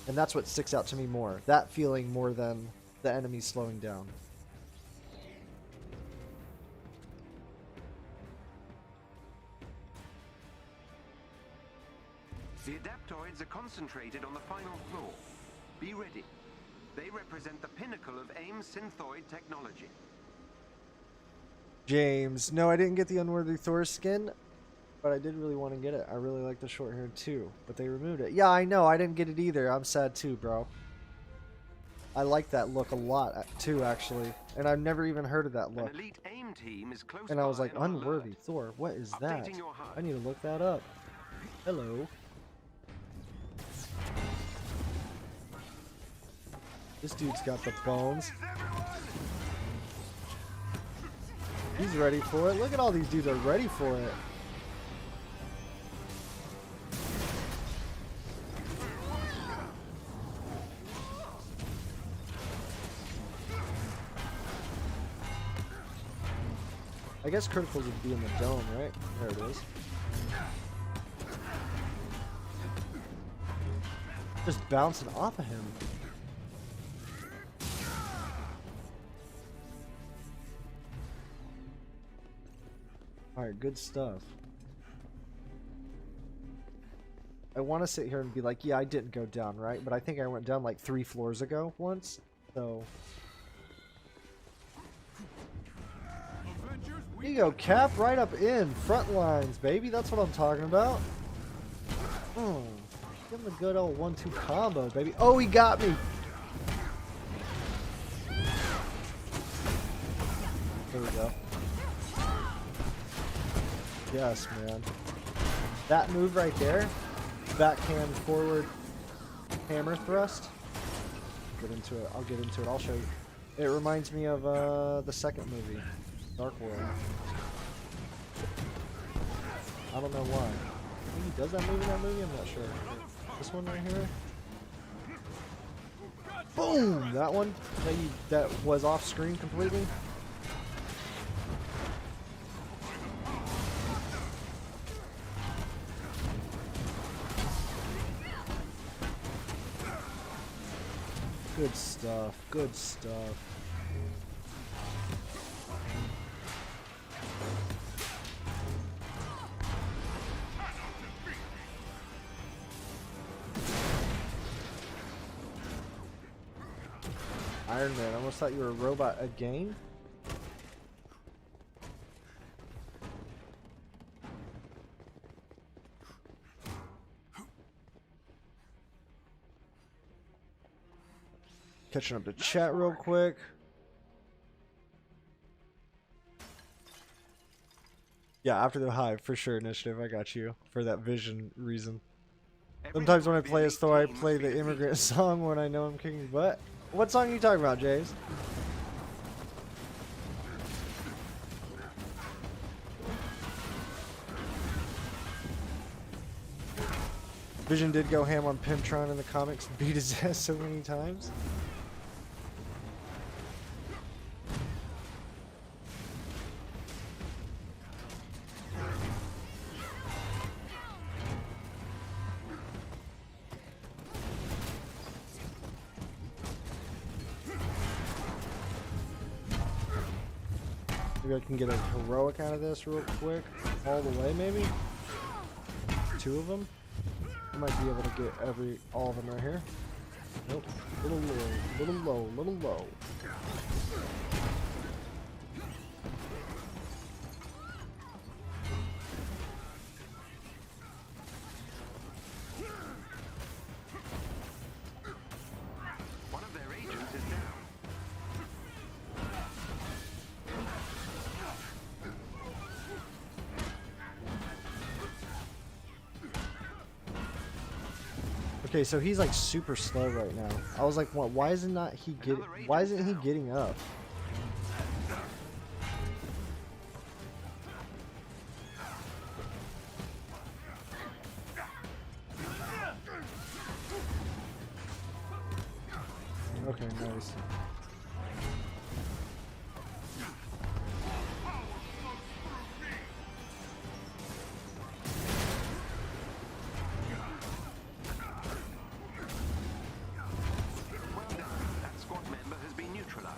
And that's what sticks out to me more. That feeling more than the enemies slowing down. The adaptoids are concentrated on the final floor. Be ready. They represent the pinnacle of AIM synthoid technology. James, no, I didn't get the Unworthy Thor skin, but I did really want to get it. I really like the short hair too, but they removed it. Yeah, I know, I didn't get it either. I'm sad too, bro. I like that look a lot too, actually, and I've never even heard of that look. An elite AIM team is close And I was by like, and on Unworthy alert. Thor, what is that? Updating your HUD. I need to look that up. Hello. This dude's got the bones. He's ready for it. Look at all these dudes are ready for it. I guess criticals would be in the dome, right? There it is. Just bouncing off of him. Alright, good stuff. I want to sit here and be like, yeah, I didn't go down, right? But I think I went down like 3 floors ago once, so... Avengers, Here you go, Cap, right up in. Front lines, baby. That's what I'm talking about. Give him the good old 1-2 combo, baby. Oh, he got me. There we go. Yes, man. That move right there, backhand forward hammer thrust. Get into it. I'll get into it. I'll show you. It reminds me of the second movie, Dark World. I don't know why. I think he does that move in that movie. I'm not sure. This one right here. Boom! That one that was off screen completely. Good stuff. Good stuff. Iron Man, I almost thought you were a robot again. Catching up to chat real quick. Yeah, after the hive, for sure, Initiative. I got you for that vision reason. Sometimes when I play as Thor, I play the immigrant song when I know I'm kicking butt. What song are you talking about, Jays? Vision did go ham on Pimtron in the comics, beat his ass so many times. Maybe I can get a heroic out of this real quick. All the way, maybe? 2 of them? I might be able to get all of them right here. Nope. Little low, little low, little low. One of their agents is down. Okay, so he's like super slow right now. I was like, what? Why isn't he getting up? Okay, nice. Well done. That squad member has been neutralized.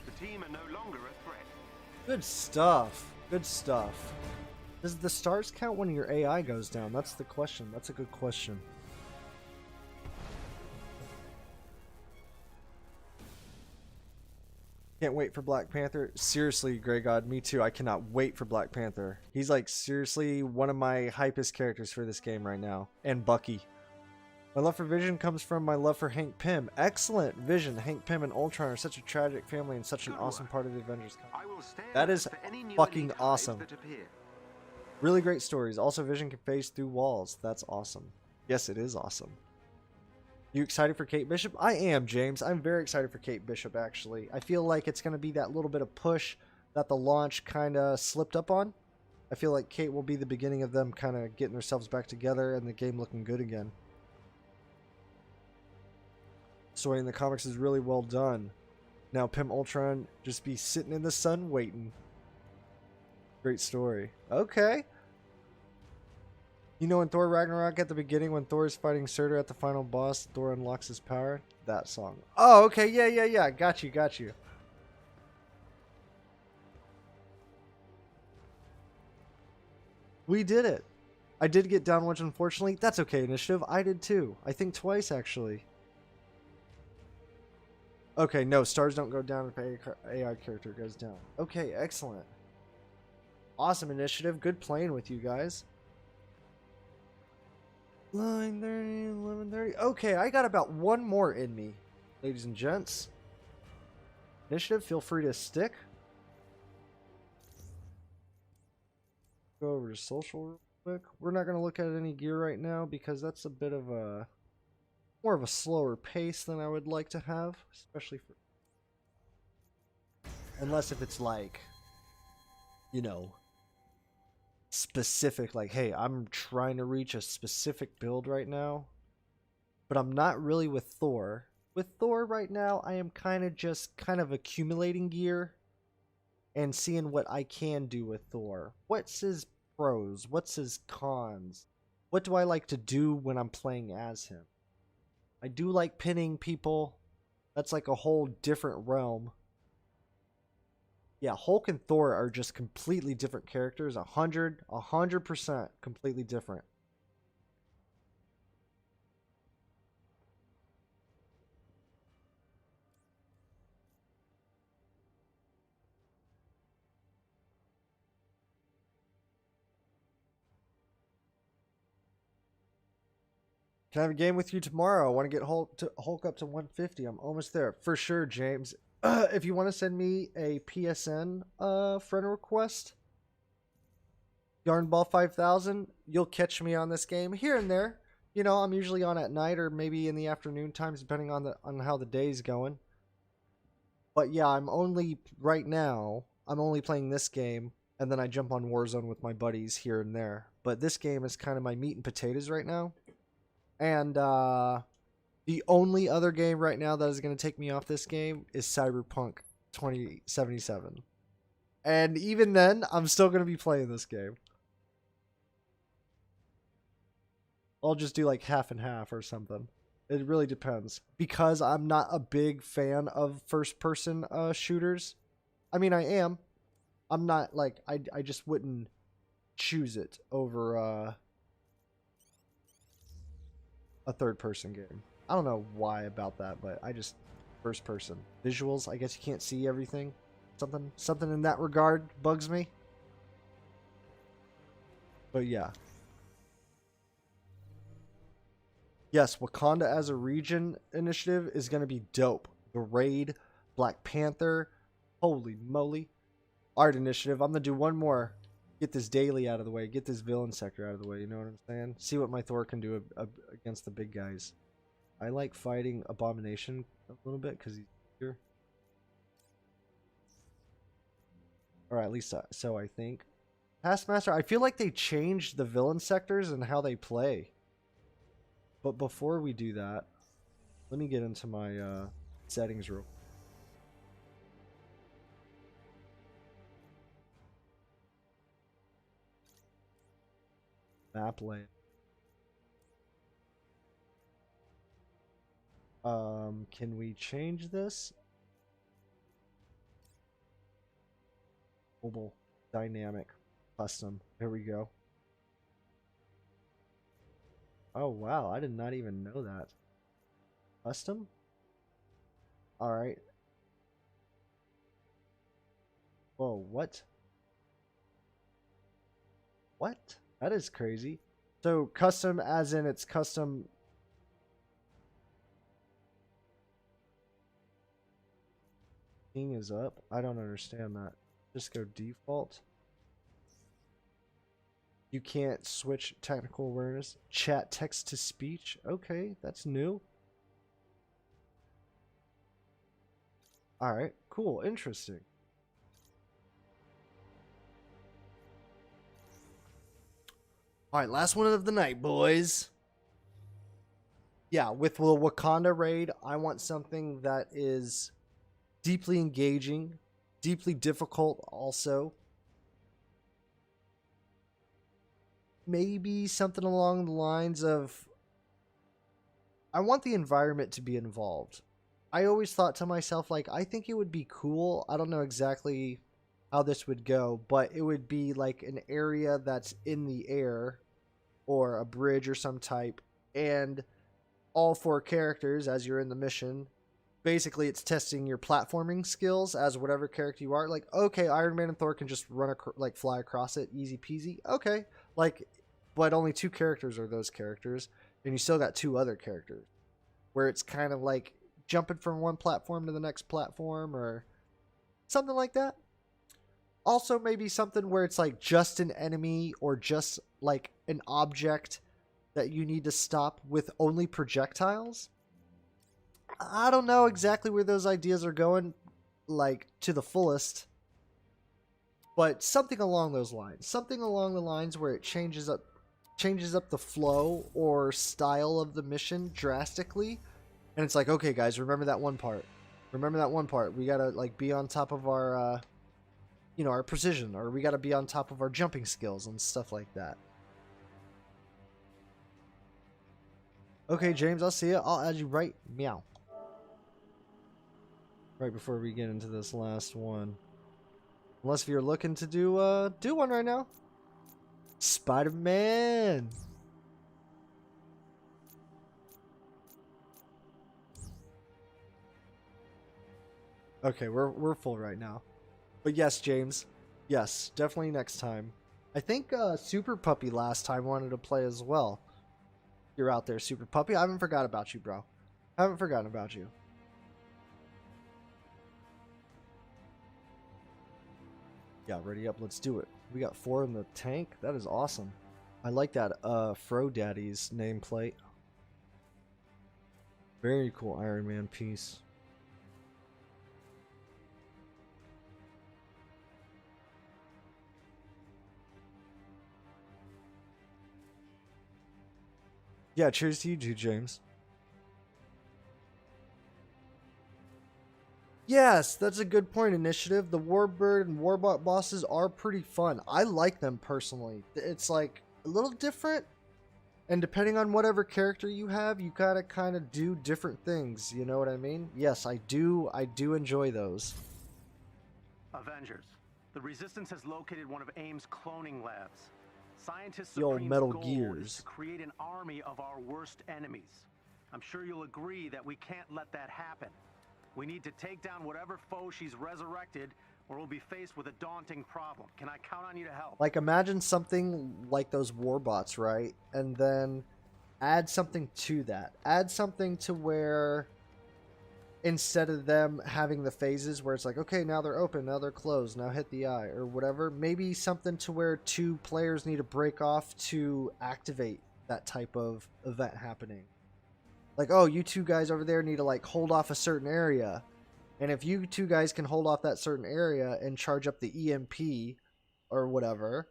The team are no longer a threat. Good stuff. Good stuff. Does the stars count when your AI goes down? That's the question. That's a good question. Can't wait for Black Panther. Seriously, Grey God, me too. I cannot wait for Black Panther. He's like seriously one of my hypest characters for this game right now. And Bucky. My love for Vision comes from my love for Hank Pym. Excellent! Vision, Hank Pym, and Ultron are such a tragic family and such an awesome part of the Avengers comic. I will stay That alert is for any new fucking elite hives awesome. that appear. Really great stories. Also, Vision can phase through walls. That's awesome. Yes, it is awesome. You excited for Kate Bishop? I am, James. I'm very excited for Kate Bishop, actually. I feel like it's going to be that little bit of push that the launch kind of slipped up on. I feel like Kate will be the beginning of them kind of getting themselves back together and the game looking good again. Story in the comics is really well done. Now Pym Ultron just be sitting in the sun waiting. Great story. Okay. You know in Thor Ragnarok at the beginning when Thor is fighting Surtur at the final boss, Thor unlocks his power? That song. Oh, okay. Yeah. Got you. We did it. I did get down once, unfortunately. That's okay, Initiative. I did too. I think twice, actually. Okay, no. Stars don't go down if AI character goes down. Okay, excellent. Awesome, Initiative. Good playing with you guys. Line 30, 11:30. Okay, I got about one more in me, ladies and gents. Initiative, feel free to stick. Go over to social real quick. We're not going to look at any gear right now because that's a bit of a more of a slower pace than I would like to have, especially for unless if it's like, you know, specific, like, hey, I'm trying to reach a specific build right now, but I'm not really with Thor. With Thor right now, I am kind of accumulating gear and seeing what I can do with Thor. What's his pros? What's his cons? What do I like to do when I'm playing as him? I do like pinning people. That's like a whole different realm. Yeah, Hulk and Thor are just completely different characters. 100% completely different. Can I have a game with you tomorrow? I want to get Hulk up to 150. I'm almost there. For sure, James. If you want to send me a PSN friend request, Yarnball 5000, you'll catch me on this game here and there. You know, I'm usually on at night or maybe in the afternoon times, depending on how the day's going. But yeah, right now, I'm only playing this game, and then I jump on Warzone with my buddies here and there. But this game is kind of my meat and potatoes right now. And the only other game right now that is going to take me off this game is Cyberpunk 2077. And even then, I'm still going to be playing this game. I'll just do like half and half or something. It really depends. Because I'm not a big fan of first-person shooters. I mean, I am. I'm not like... I just wouldn't choose it over a third-person game. I don't know why about that, but I just... First-person. Visuals, I guess you can't see everything. Something in that regard bugs me. But yeah. Yes, Wakanda as a region initiative is going to be dope. The Raid, Black Panther, holy moly. Art initiative, I'm going to do one more. Get this daily out of the way. Get this villain sector out of the way, you know what I'm saying? See what my Thor can do against the big guys. I like fighting Abomination a little bit because he's here. Or at least so I think. Taskmaster, I feel like they changed the villain sectors and how they play. But before we do that, let me get into my settings real quick. Map layout. Can we change this? Mobile, dynamic, custom. There we go. Oh wow, I did not even know that. Custom? Alright. Whoa, what? What? That is crazy. So custom as in it's custom... Thing is up? I don't understand that. Just go default. You can't switch technical awareness. Chat text to speech. Okay, that's new. Alright, cool. Interesting. Alright, last one of the night, boys. Yeah, with the Wakanda raid, I want something that is deeply engaging, deeply difficult also. Maybe something along the lines of, I want the environment to be involved. I always thought to myself, like, I think it would be cool. I don't know exactly how this would go, but it would be like an area that's in the air or a bridge or some type, and all four characters, as you're in the mission, basically it's testing your platforming skills as whatever character you are. Like, okay, Iron Man and Thor can just fly across it, easy peasy. Okay, like, but only two characters are those characters, and you still got two other characters, where it's kind of like jumping from one platform to the next platform or something like that. Also, maybe something where it's like just an enemy or just like an object that you need to stop with only projectiles. I don't know exactly where those ideas are going, like, to the fullest. But something along those lines. Something along the lines where it changes up the flow or style of the mission drastically. And it's like, okay, guys, remember that one part. Remember that one part. We gotta, like, be on top of our, our precision. Or we gotta be on top of our jumping skills and stuff like that. Okay, James, I'll see you. I'll add you right meow. Right before we get into this last one. Unless if you're looking to do one right now. Spider-Man. Okay, we're full right now. But yes, James. Yes, definitely next time. I think Super Puppy last time wanted to play as well. you're out there, Super Puppy. I haven't forgot about you, bro. I haven't forgotten about you. Yeah, ready up. Let's do it. We got 4 in the tank. That is awesome. I like that Fro Daddy's nameplate. Very cool Iron Man piece. Yeah, cheers to you too, James. Yes, that's a good point, Initiative. The Warbird and Warbot bosses are pretty fun. I like them personally. It's like a little different, and depending on whatever character you have, you gotta kind of do different things. You know what I mean? Yes, I do enjoy those. Avengers. The Resistance has located one of AIM's cloning labs. Scientists' The old supreme Metal goal Gears. is to create an army of our worst enemies. I'm sure you'll agree that we can't let that happen. We need to take down whatever foe she's resurrected, or we'll be faced with a daunting problem. Can I count on you to help? Like, imagine something like those Warbots, right? And then add something to that. Add something to where instead of them having the phases where it's like, okay, now they're open, now they're closed, now hit the eye, or whatever. Maybe something to where 2 players need to break off to activate that type of event happening. Like, oh, you 2 guys over there need to, like, hold off a certain area. And if you 2 guys can hold off that certain area and charge up the EMP or whatever,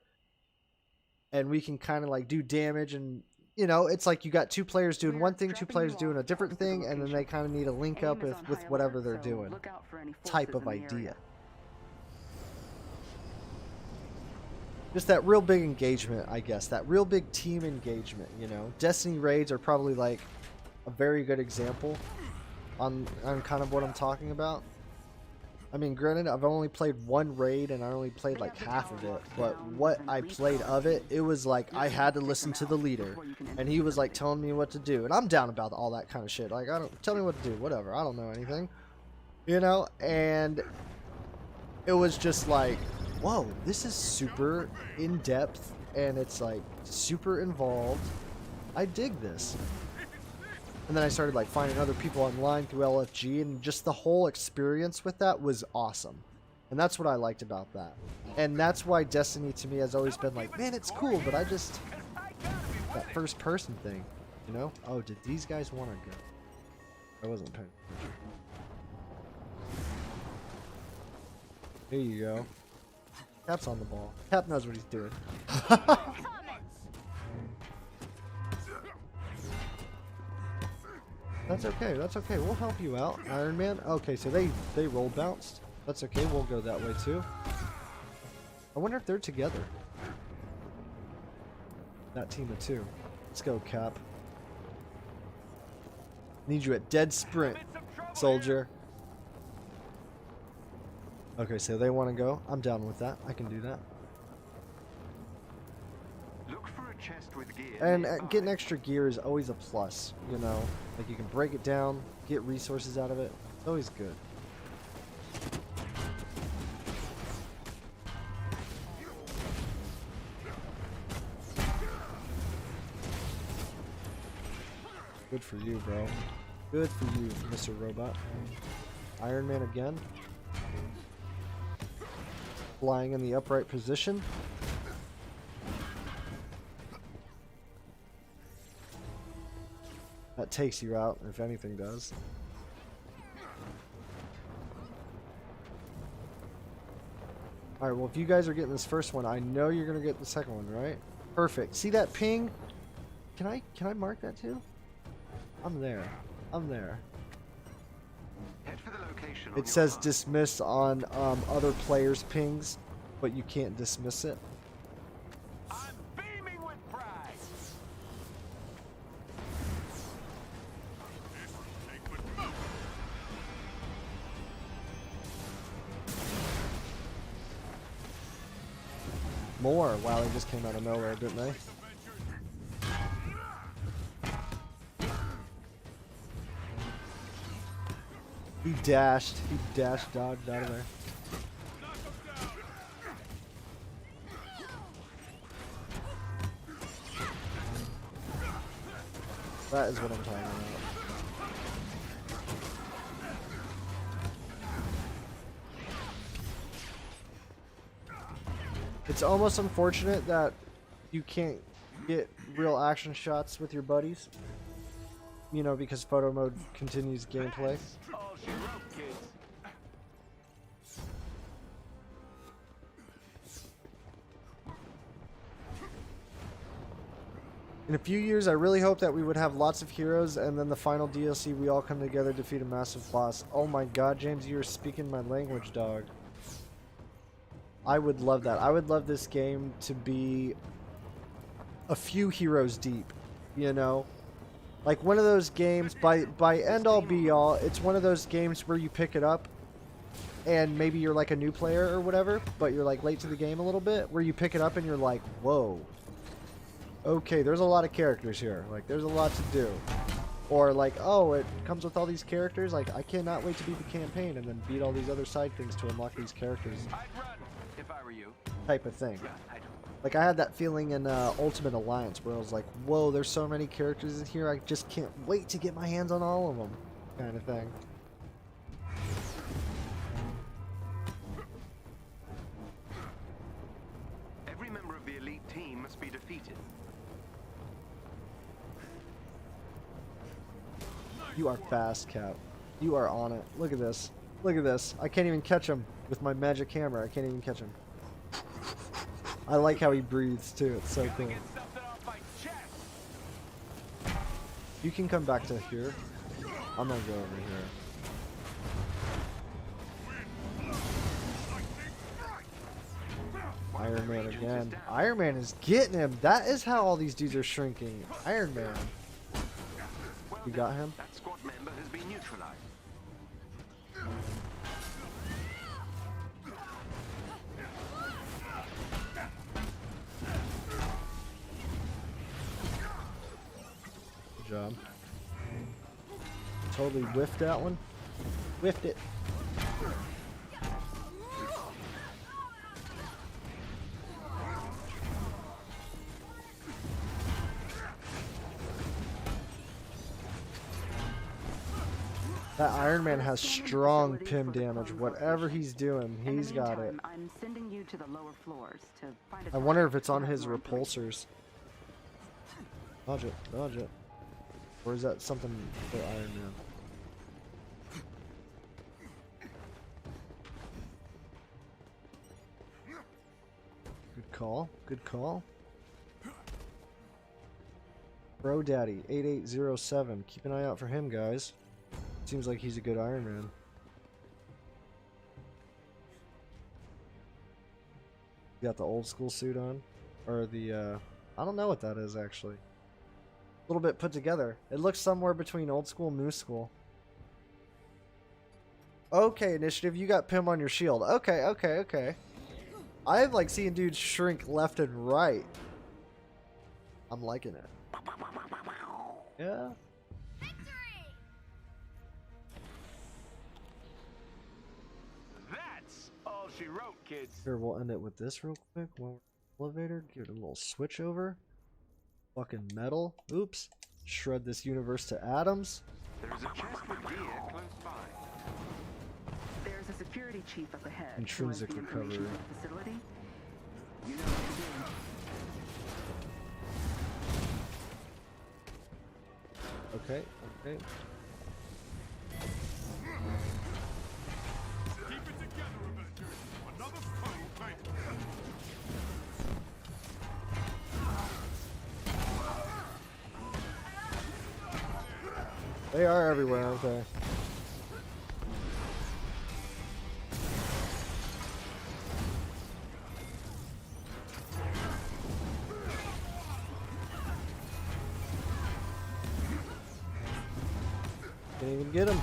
and we can kind of, like, do damage and... You know, it's like you got 2 players doing one thing, 2 players doing a different thing, and then they kind of need to link up with whatever they're doing. Type of idea. Just that real big engagement, I guess. That real big team engagement, you know. Destiny raids are probably like a very good example on kind of what I'm talking about. I mean, granted, I've only played 1 raid and I only played like half of it, but what I played of it, it was like I had to listen to the leader, and he was like telling me what to do, and I'm down about all that kind of shit. Like, tell me what to do, whatever. I don't know anything, you know. And it was just like, whoa, this is super in depth, and it's like super involved. I dig this. And then I started like finding other people online through LFG, and just the whole experience with that was awesome. And that's what I liked about that. And that's why Destiny to me has always been like, man, it's cool, but I just... that first person thing, you know? Oh, did these guys want to go? I wasn't paying attention. Here you go. Cap's on the ball. Cap knows what he's doing. That's okay, that's okay. We'll help you out, Iron Man. Okay, so they roll bounced. That's okay, we'll go that way too. I wonder if they're together. That team of 2. Let's go, Cap. Need you at dead sprint, soldier. Okay, so they want to go. I'm down with that. I can do that. Look for a chest with gear. And nearby. getting extra gear is always a plus, you know? Like, you can break it down, get resources out of it. It's always good. Good for you, bro. Good for you, Mr. Robot. Iron Man again. Flying in the upright position. That takes you out, if anything does. Alright, well, if you guys are getting this first one, I know you're going to get the second one, right? Perfect. See that ping? Can I mark that too? I'm there. I'm there. Head for the location on It your says mark. dismiss on other players' pings, but you can't dismiss it. I'm beaming with pride. More. Wow, they just came out of nowhere, didn't they? He dashed, dodged out of there. That is what I'm talking about. It's almost unfortunate that you can't get real action shots with your buddies. You know, because photo mode continues gameplay. All she wrote, kids. In a few years, I really hope that we would have lots of heroes, and then the final DLC, we all come together to defeat a massive boss. Oh my god, James, you're speaking my language, dog. I would love that. I would love this game to be a few heroes deep, you know? Like one of those games, by end all be all, it's one of those games where you pick it up, and maybe you're like a new player or whatever, but you're like late to the game a little bit, where you pick it up and you're like, whoa. Okay, there's a lot of characters here. Like, there's a lot to do. Or like, oh, it comes with all these characters. Like, I cannot wait to beat the campaign and then beat all these other side things to unlock these characters. I'd run if I were you. Type of thing. Yeah, I don't. Like, I had that feeling in Ultimate Alliance where I was like, whoa, there's so many characters in here. I just can't wait to get my hands on all of them. Kind of thing. Every member of the elite team must be defeated. You are fast, Cap. You are on it. Look at this. Look at this. I can't even catch him with my magic camera. I can't even catch him. I like how he breathes too. It's so cool. You can come back to here. I'm gonna go over here. Iron Man again. Iron Man is getting him. That is how all these dudes are shrinking. Iron Man. You got him? That squad member has been neutralized. Good job. Totally whiffed that one. Whiffed it. That Iron Man has strong PIM damage. Whatever he's doing, he's got it. I'm sending you to the lower floors to find a I wonder if target it's on that his has more repulsors. Dodge it, dodge it. Or is that something for Iron Man? Good call, good call. Bro Daddy 8807. Keep an eye out for him, guys. Seems like he's a good Iron Man. You got the old school suit on? Or the, I don't know what that is, actually. A little bit put together. It looks somewhere between old school and new school. Okay, Initiative, you got Pim on your shield. Okay, okay, okay. I've, like, seen dudes shrink left and right. I'm liking it. Yeah? That's all she wrote, kids. Here, we'll end it with this real quick. While we're in the elevator, give it a little switch over. Fucking metal. Oops. Shred this universe to atoms. There is a chest with gear close by. There's a security chief up ahead. Intrinsic who has the information recovery. for the facility. You know what to do. Okay, okay. Keep it together, Avengers. Another foe vanquished. They are everywhere, aren't they? Can't even get him.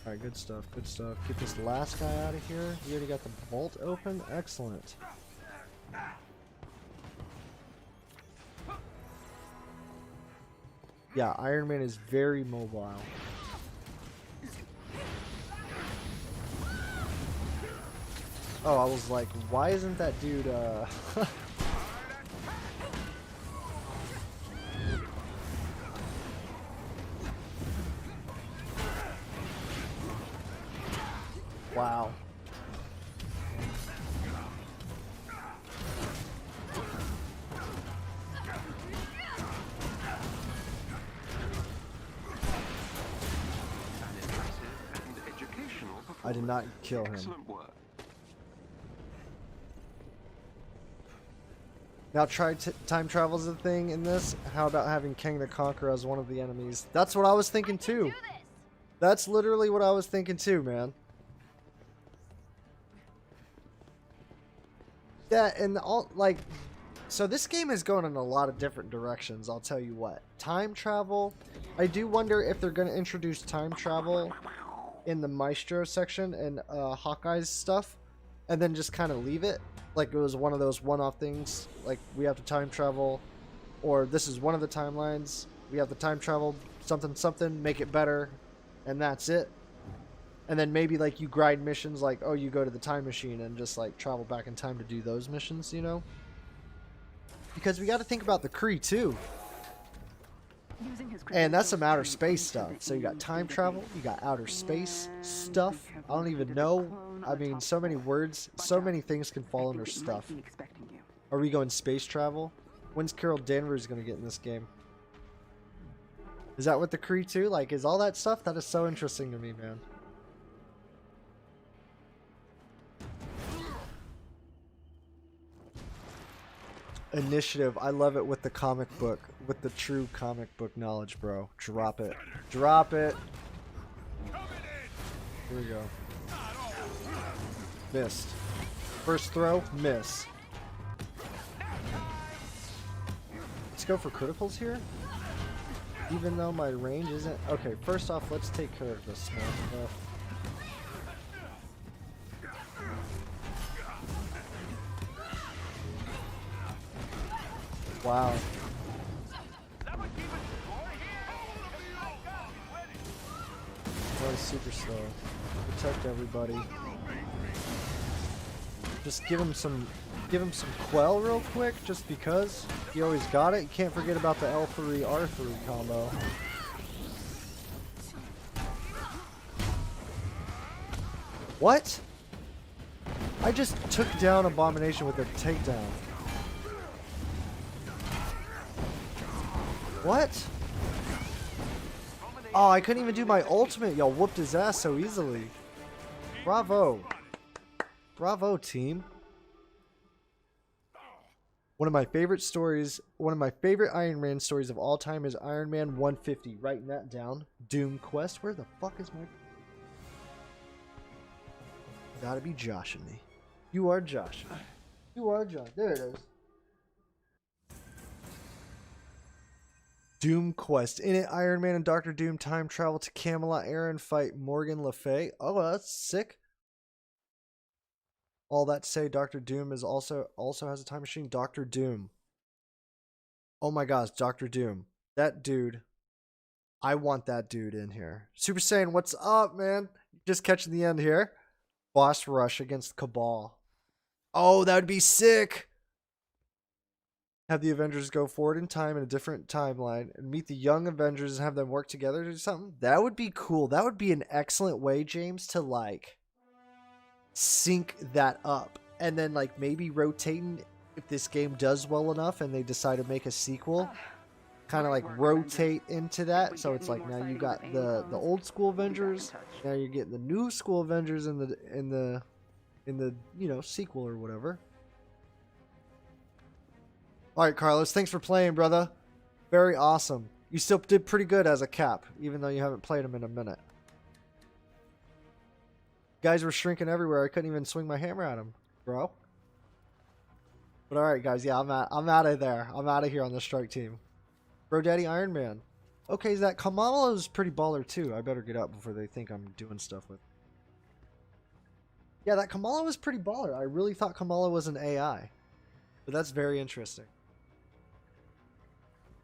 Alright, good stuff, good stuff. Get this last guy out of here. You already got the vault open? Excellent. Yeah, Iron Man is very mobile. Oh, I was like, why isn't that dude, Wow. An impressive and educational performance. I did not kill him. Excellent work. Now time travel's a thing in this. How about having King the Conqueror as one of the enemies? That's what I was thinking too. That's literally what I was thinking too, man. That and all like, so this game is going in a lot of different directions. I'll tell you what. Time travel. I do wonder if they're going to introduce time travel in the Maestro section and Hawkeye's stuff, and then just kind of leave it. Like it was one of those one-off things, like we have to time travel, or this is one of the timelines, we have to time travel, something, something, make it better, and that's it. And then maybe like you grind missions like, oh, you go to the time machine and just like travel back in time to do those missions, you know? Because we got to think about the Kree too. And that's some outer space stuff. So you got time travel, you got outer space stuff. I don't even know. I mean, so many words, so many things can fall under stuff. Are we going space travel? When's Carol Danvers going to get in this game? Is that what the Kree too? Like, is all that stuff? That is so interesting to me, man. Initiative. I love it with the comic book. With the true comic book knowledge, bro. Drop it. Drop it. Here we go. Missed. First throw, miss. Let's go for criticals here. Even though my range isn't... Okay, first off, let's take care of this small stuff. Wow. That was super slow. Protect everybody. Just give him some quell real quick, just because. You always got it. You can't forget about the L3 R3 combo. What? I just took down Abomination with a takedown. What? Oh, I couldn't even do my ultimate. Y'all whooped his ass so easily. Bravo. Bravo, team. One of my favorite stories, one of my favorite Iron Man stories of all time is Iron Man 150. Writing that down. Doom Quest. Where the fuck is my... Gotta be joshing me. You are joshing me. You are Josh. There it is. Doom Quest. In it, Iron Man and Doctor Doom time travel to Camelot Era and fight Morgan Le Fay. Oh, that's sick. All that to say, Doctor Doom is also has a time machine. Doctor Doom. Oh my gosh, Doctor Doom. That dude. I want that dude in here. Super Saiyan, what's up, man? Just catching the end here. Boss rush against Cabal. Oh, that would be sick. Have the Avengers go forward in time in a different timeline and meet the young Avengers and have them work together to do something. That would be cool. That would be an excellent way, James, to like sync that up. And then like maybe rotating, if this game does well enough and they decide to make a sequel, kind of like rotate into that. So it's like now you got the old school Avengers, now you're getting the new school Avengers in the you know, sequel or whatever. All right, Carlos, thanks for playing, brother. Very awesome. You still did pretty good as a Cap, even though you haven't played him in a minute. Guys were shrinking everywhere. I couldn't even swing my hammer at him, bro. But all right, guys, yeah, I'm out of there. I'm out of here on the strike team. Bro Daddy Iron Man. Okay, that Kamala's pretty baller too. I better get up before they think I'm doing stuff with. Yeah, that Kamala was pretty baller. I really thought Kamala was an AI. But that's very interesting.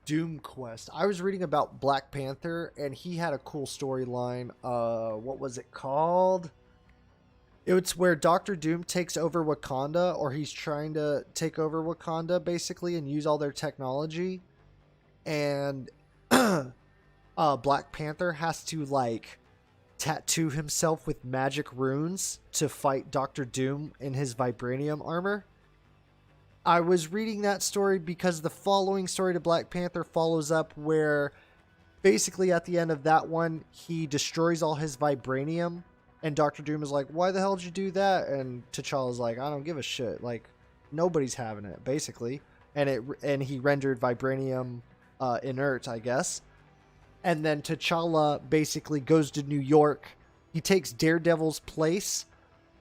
Doom Quest. I was reading about Black Panther, and he had a cool storyline. What was it called? It's where Doctor Doom takes over Wakanda, or he's trying to take over Wakanda, basically, and use all their technology. And Black Panther has to, like, tattoo himself with magic runes to fight Doctor Doom in his vibranium armor. I was reading that story because the following story to Black Panther follows up where basically at the end of that one, he destroys all his vibranium, and Doctor Doom is like, why the hell did you do that? And T'Challa's like, I don't give a shit. Like, nobody's having it, basically. And he rendered vibranium inert, I guess. And then T'Challa basically goes to New York. He takes Daredevil's place,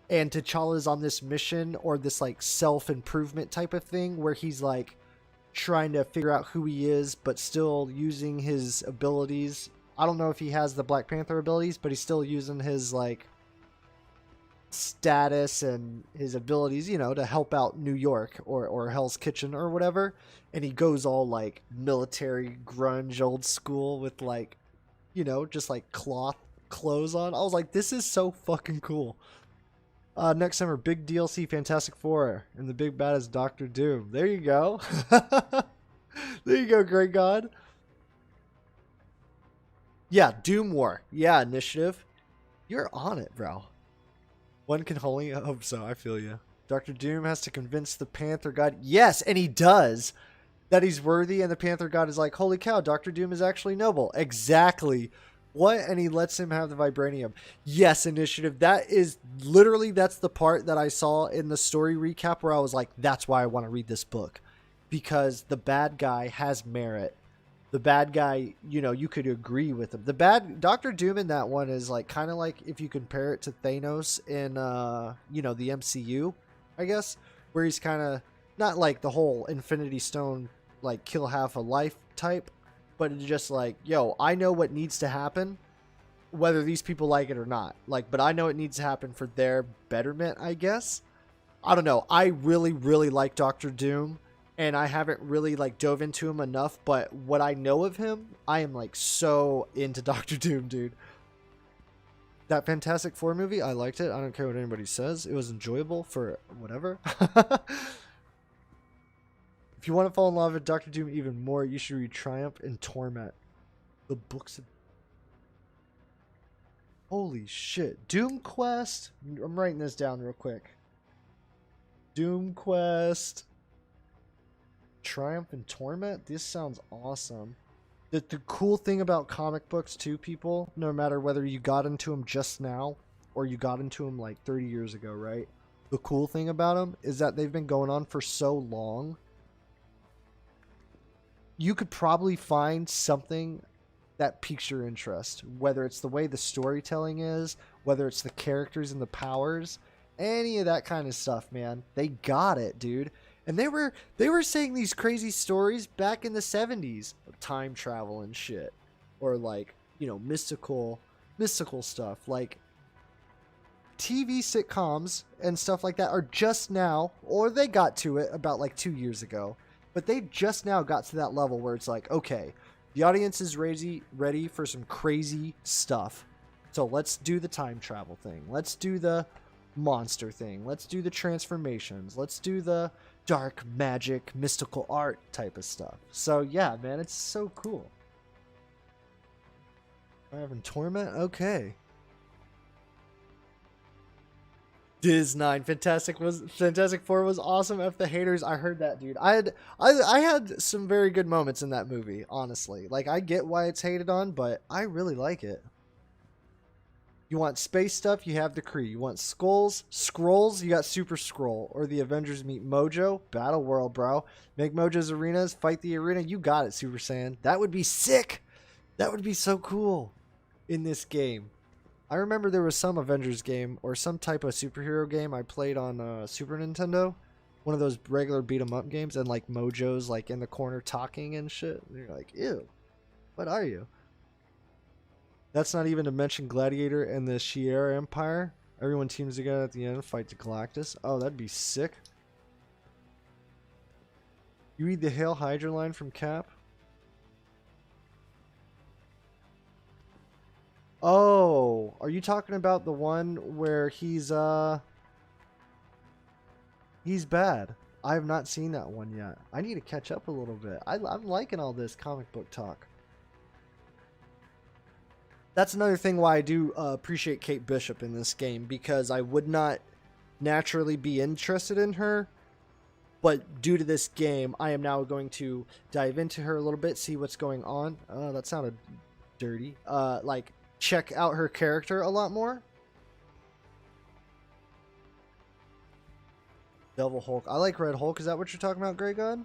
and T'Challa's on this mission or this like self-improvement type of thing where he's like trying to figure out who he is, but still using his abilities. I don't know if he has the Black Panther abilities, but he's still using his like status and his abilities, you know, to help out New York or Hell's Kitchen or whatever. And he goes all like military grunge old school with like, you know, just like cloth clothes on. I was like, this is so fucking cool. Next summer, big DLC Fantastic Four, and the big bad is Doctor Doom. There you go. There you go, Great God. Yeah, Doom War. Yeah, Initiative. You're on it, bro. One can only hope so. I feel you. Doctor Doom has to convince the Panther God. Yes, and he does. That he's worthy, and the Panther God is like, holy cow, Doctor Doom is actually noble. Exactly. What? And he lets him have the vibranium. Yes, Initiative. That is literally, that's the part that I saw in the story recap where I was like, that's why I want to read this book. Because the bad guy has merit. The bad guy, you know, you could agree with him. The bad Doctor Doom in that one is like kind of like if you compare it to Thanos in, you know, the MCU, I guess, where he's kind of not like the whole Infinity Stone, like kill half a life type, but it's just like, yo, I know what needs to happen, whether these people like it or not. Like, but I know it needs to happen for their betterment, I guess. I don't know. I really, really like Doctor Doom, and I haven't really like dove into him enough, but what I know of him, I am like so into Doctor Doom, dude. That Fantastic Four movie, I liked it. I don't care what anybody says. It was enjoyable for whatever. If you want to fall in love with Doctor Doom even more, you should read Triumph and Torment. The books of... Holy shit. Doom Quest? I'm writing this down real quick. Doom Quest. Triumph and Torment? This sounds awesome. The cool thing about comic books too, people, no matter whether you got into them just now or you got into them like 30 years ago, right? The cool thing about them is that they've been going on for so long. You could probably find something that piques your interest, whether it's the way the storytelling is, whether it's the characters and the powers, any of that kind of stuff, man. They got it, dude. And they were saying these crazy stories back in the 70s of time travel and shit, or like, you know, mystical stuff. Like TV sitcoms and stuff like that are just now, or they got to it about like 2 years ago. But they just now got to that level where it's like, okay, the audience is ready for some crazy stuff. So let's do the time travel thing. Let's do the monster thing. Let's do the transformations. Let's do the dark magic, mystical art type of stuff. So yeah, man, it's so cool. Having Torment? Okay. Diz9 Fantastic Four was awesome. F the haters. I heard that, dude. I had some very good moments in that movie, honestly. Like, I get why it's hated on, but I really like it. You want space stuff, you have the Kree. You want scrolls, you got Super Scroll. Or the Avengers meet Mojo. Battle World, bro. Make Mojo's arenas, fight the arena. You got it, Super Saiyan. That would be sick. That would be so cool in this game. I remember there was some Avengers game or some type of superhero game I played on Super Nintendo. One of those regular beat 'em up games, and like Mojo's like in the corner talking and shit. And you're like, ew, what are you? That's not even to mention Gladiator and the Shi'ar Empire. Everyone teams together at the end, fight to Galactus. Oh, that'd be sick. You read the Hail Hydra line from Cap? Oh, are you talking about the one where he's bad? I have not seen that one yet. I need to catch up a little bit. I'm liking all this comic book talk. That's another thing why I do appreciate Kate Bishop in this game, because I would not naturally be interested in her, but due to this game, I am now going to dive into her a little bit, see what's going on. That sounded dirty. Like, check out her character a lot more. Devil Hulk. I like Red Hulk. Is that what you're talking about, Grey God?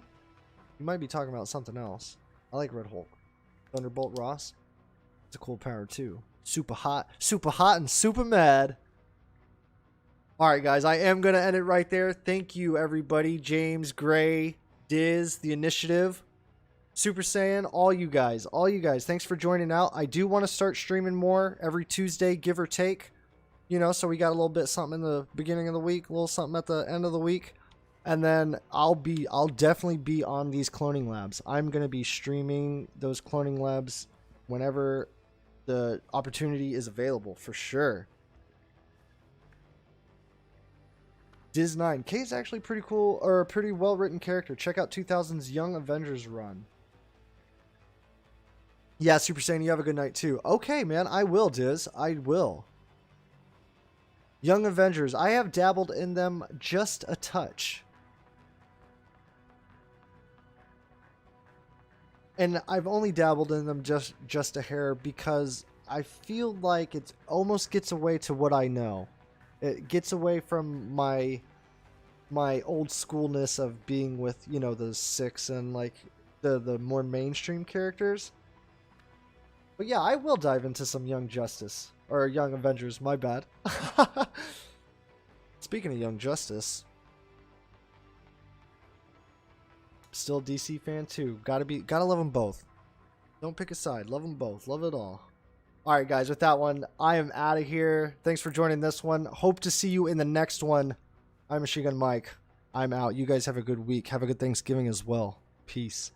You might be talking about something else. I like Red Hulk. Thunderbolt Ross. It's a cool power too. Super hot and super mad. Alright guys, I am going to end it right there. Thank you everybody. James, Gray, Diz, The Initiative, Super Saiyan, all you guys. Thanks for joining out. I do want to start streaming more every Tuesday, give or take. You know, so we got a little bit something in the beginning of the week, a little something at the end of the week. And then I'll definitely be on these cloning labs. I'm going to be streaming those cloning labs whenever the opportunity is available, for sure. Diz9. K's actually pretty cool, or a pretty well-written character. Check out 2000's Young Avengers run. Yeah, Super Saiyan, you have a good night too. Okay, man, I will, Diz. I will. Young Avengers. I have dabbled in them just a touch. And I've only dabbled in them just a hair because I feel like it almost gets away to what I know. It gets away from my old schoolness of being with, you know, the Six and like the more mainstream characters. But yeah, I will dive into some Young Justice. Or Young Avengers, my bad. Speaking of Young Justice, still a DC fan too. Gotta love them both. Don't pick a side. Love them both. Love it all. Alright guys, with that one, I am out of here. Thanks for joining this one. Hope to see you in the next one. I'm Machine Gun Mike. I'm out. You guys have a good week. Have a good Thanksgiving as well. Peace.